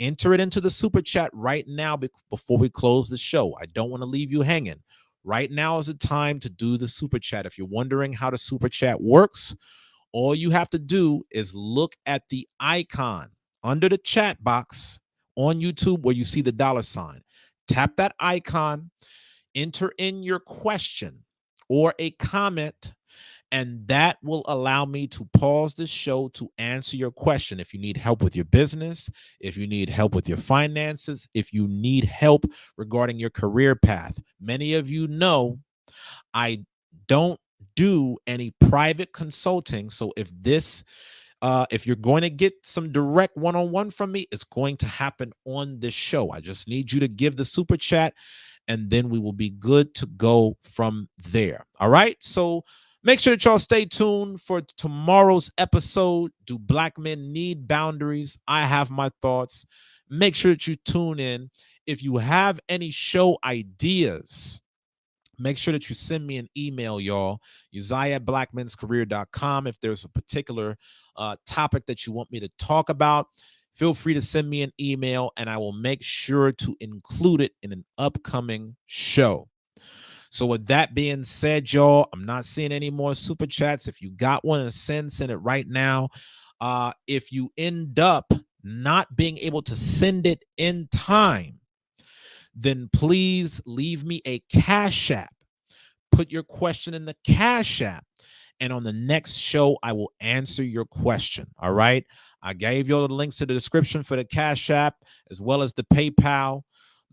enter it into the super chat right now before we close the show. I don't want to leave you hanging. Right now is the time to do the super chat. If you're wondering how the super chat works, all you have to do is look at the icon under the chat box on YouTube where you see the $sign. Tap that icon, enter in your question or a comment, and that will allow me to pause the show to answer your question. If you need help with your business, if you need help with your finances, if you need help regarding your career path. Many of you know I don't do any private consulting. So if you're going to get some direct one-on-one from me, it's going to happen on this show. I just need you to give the super chat, and then we will be good to go from there. All right. So make sure that y'all stay tuned for tomorrow's episode. Do Black men need boundaries? I have my thoughts. Make sure that you tune in. If you have any show ideas, make sure that you send me an email, y'all. Uzziah at blackmenscareer.com. If there's a particular topic that you want me to talk about, feel free to send me an email and I will make sure to include it in an upcoming show. So with that being said, y'all, I'm not seeing any more super chats. If you got one and send it right now. If you end up not being able to send it in time, then please leave me a Cash App. Put your question in the Cash App, and on the next show, I will answer your question. All right. I gave you all the links to the description for the Cash App as well as the PayPal.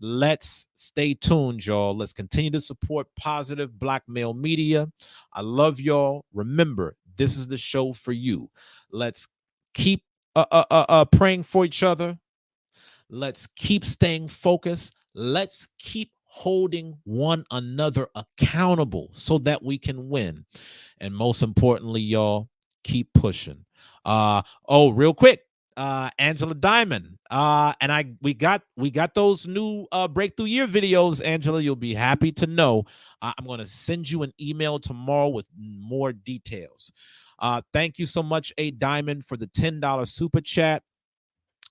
Let's stay tuned, y'all. Let's continue to support positive Black male media. I love y'all. Remember, this is the show for you. Let's keep praying for each other. Let's keep staying focused. Let's keep holding one another accountable so that we can win. And most importantly, y'all, keep pushing. Real quick, Angela Diamond. And we got those new breakthrough year videos. Angela, you'll be happy to know. I'm going to send you an email tomorrow with more details. Thank you so much, A Diamond, for the $10 super chat.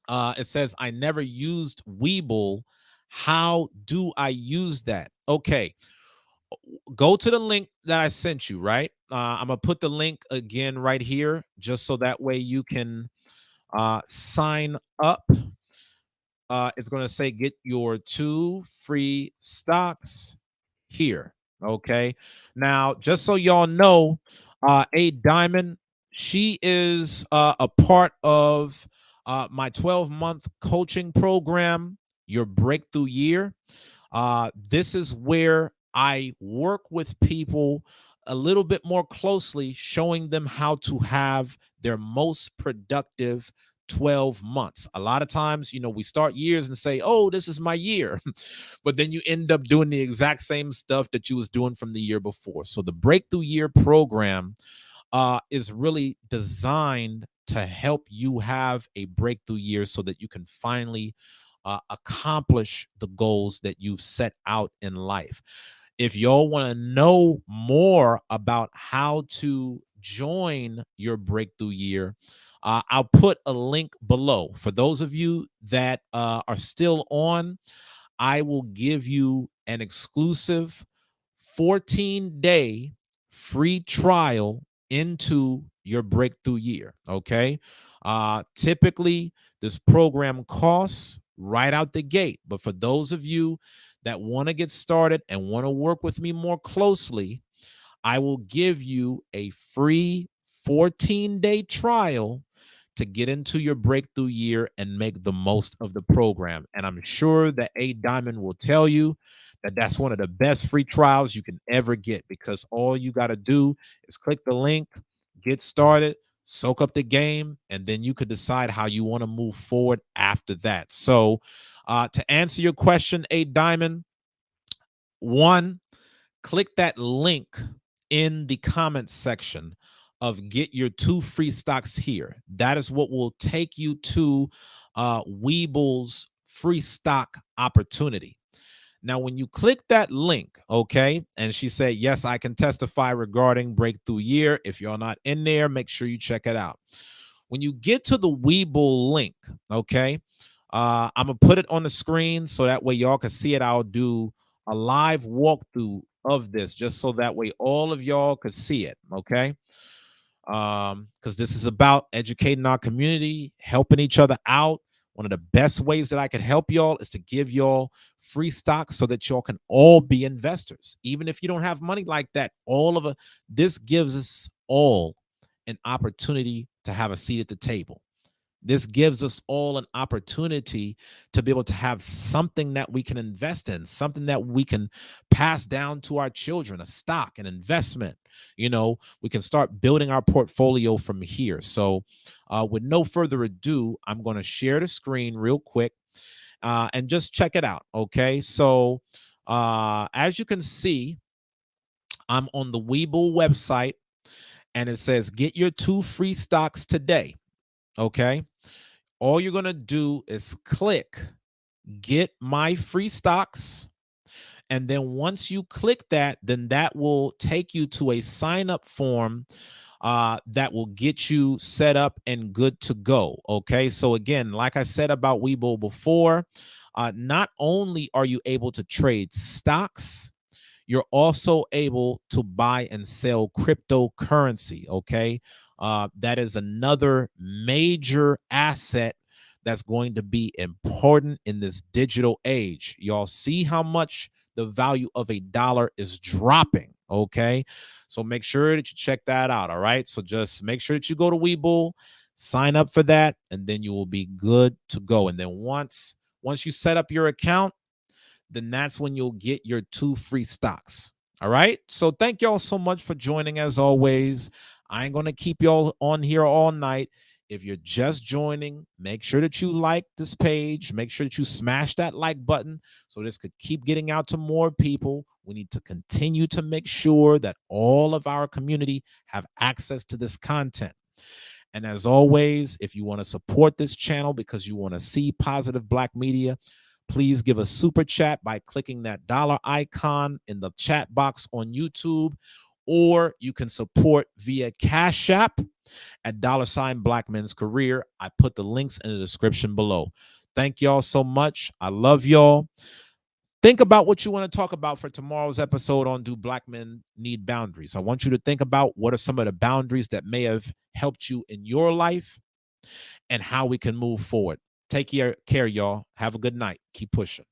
It says, I never used Weeble. How do I use that? Okay. Go to the link that I sent you, right? I'm going to put the link again right here, just so that way you can sign up. It's going to say get your 2 free stocks here. Okay. Now, just so y'all know, A Diamond, she is a part of my 12-month coaching program, Your Breakthrough Year. This is where I work with people a little bit more closely, showing them how to have their most productive 12 months. A lot of times, we start years and say, oh, this is my year. But then you end up doing the exact same stuff that you was doing from the year before. So the Breakthrough Year program is really designed to help you have a breakthrough year so that you can finally accomplish the goals that you've set out in life. If y'all want to know more about how to join your breakthrough year, I'll put a link below. For those of you that are still on, I will give you an exclusive 14-day free trial into your breakthrough year. Okay. Typically, this program costs right out the gate. But for those of you that want to get started and want to work with me more closely, I will give you a free 14-day trial to get into your breakthrough year and make the most of the program. And I'm sure that A Diamond will tell you that that's one of the best free trials you can ever get, because all you got to do is click the link, get started, soak up the game, and then you could decide how you want to move forward after that. So to answer your question, A Diamond, one, click that link in the comments section of get your 2 free stocks here. That is what will take you to Weeble's free stock opportunity. Now, when you click that link, okay, and she said, yes, I can testify regarding breakthrough year. If you're not in there, make sure you check it out. When you get to the Webull link, okay, I'm going to put it on the screen so that way y'all can see it. I'll do a live walkthrough of this just so that way all of y'all could see it, okay? Because this is about educating our community, helping each other out. One of the best ways that I can help y'all is to give y'all free stock so that y'all can all be investors. Even if you don't have money like that, this gives us all an opportunity to have a seat at the table. This gives us all an opportunity to be able to have something that we can invest in, something that we can pass down to our children, a stock, an investment. We can start building our portfolio from here. So with no further ado, I'm going to share the screen real quick and just check it out. Okay. So as you can see, I'm on the Webull website and it says, get your 2 free stocks today. Okay. All you're going to do is click get my free stocks. And then once you click that, then that will take you to a sign up form that will get you set up and good to go. Okay. So again, like I said about Webull before, not only are you able to trade stocks, you're also able to buy and sell cryptocurrency. Okay. That is another major asset that's going to be important in this digital age. Y'all see how much the value of a dollar is dropping. Okay. So make sure that you check that out. All right. So just make sure that you go to Webull, sign up for that, and then you will be good to go. And then once you set up your account, then that's when you'll get your 2 free stocks. All right. So thank y'all so much for joining as always. I ain't going to keep y'all on here all night. If you're just joining, make sure that you like this page. Make sure that you smash that like button so this could keep getting out to more people. We need to continue to make sure that all of our community have access to this content. And as always, if you want to support this channel because you want to see positive Black media, please give a super chat by clicking that dollar icon in the chat box on YouTube, or you can support via Cash App at $ Black Men's Career. I put the links in the description below. Thank y'all so much. I love y'all. Think about what you want to talk about for tomorrow's episode on Do Black Men Need Boundaries? I want you to think about what are some of the boundaries that may have helped you in your life and how we can move forward. Take care, y'all. Have a good night. Keep pushing.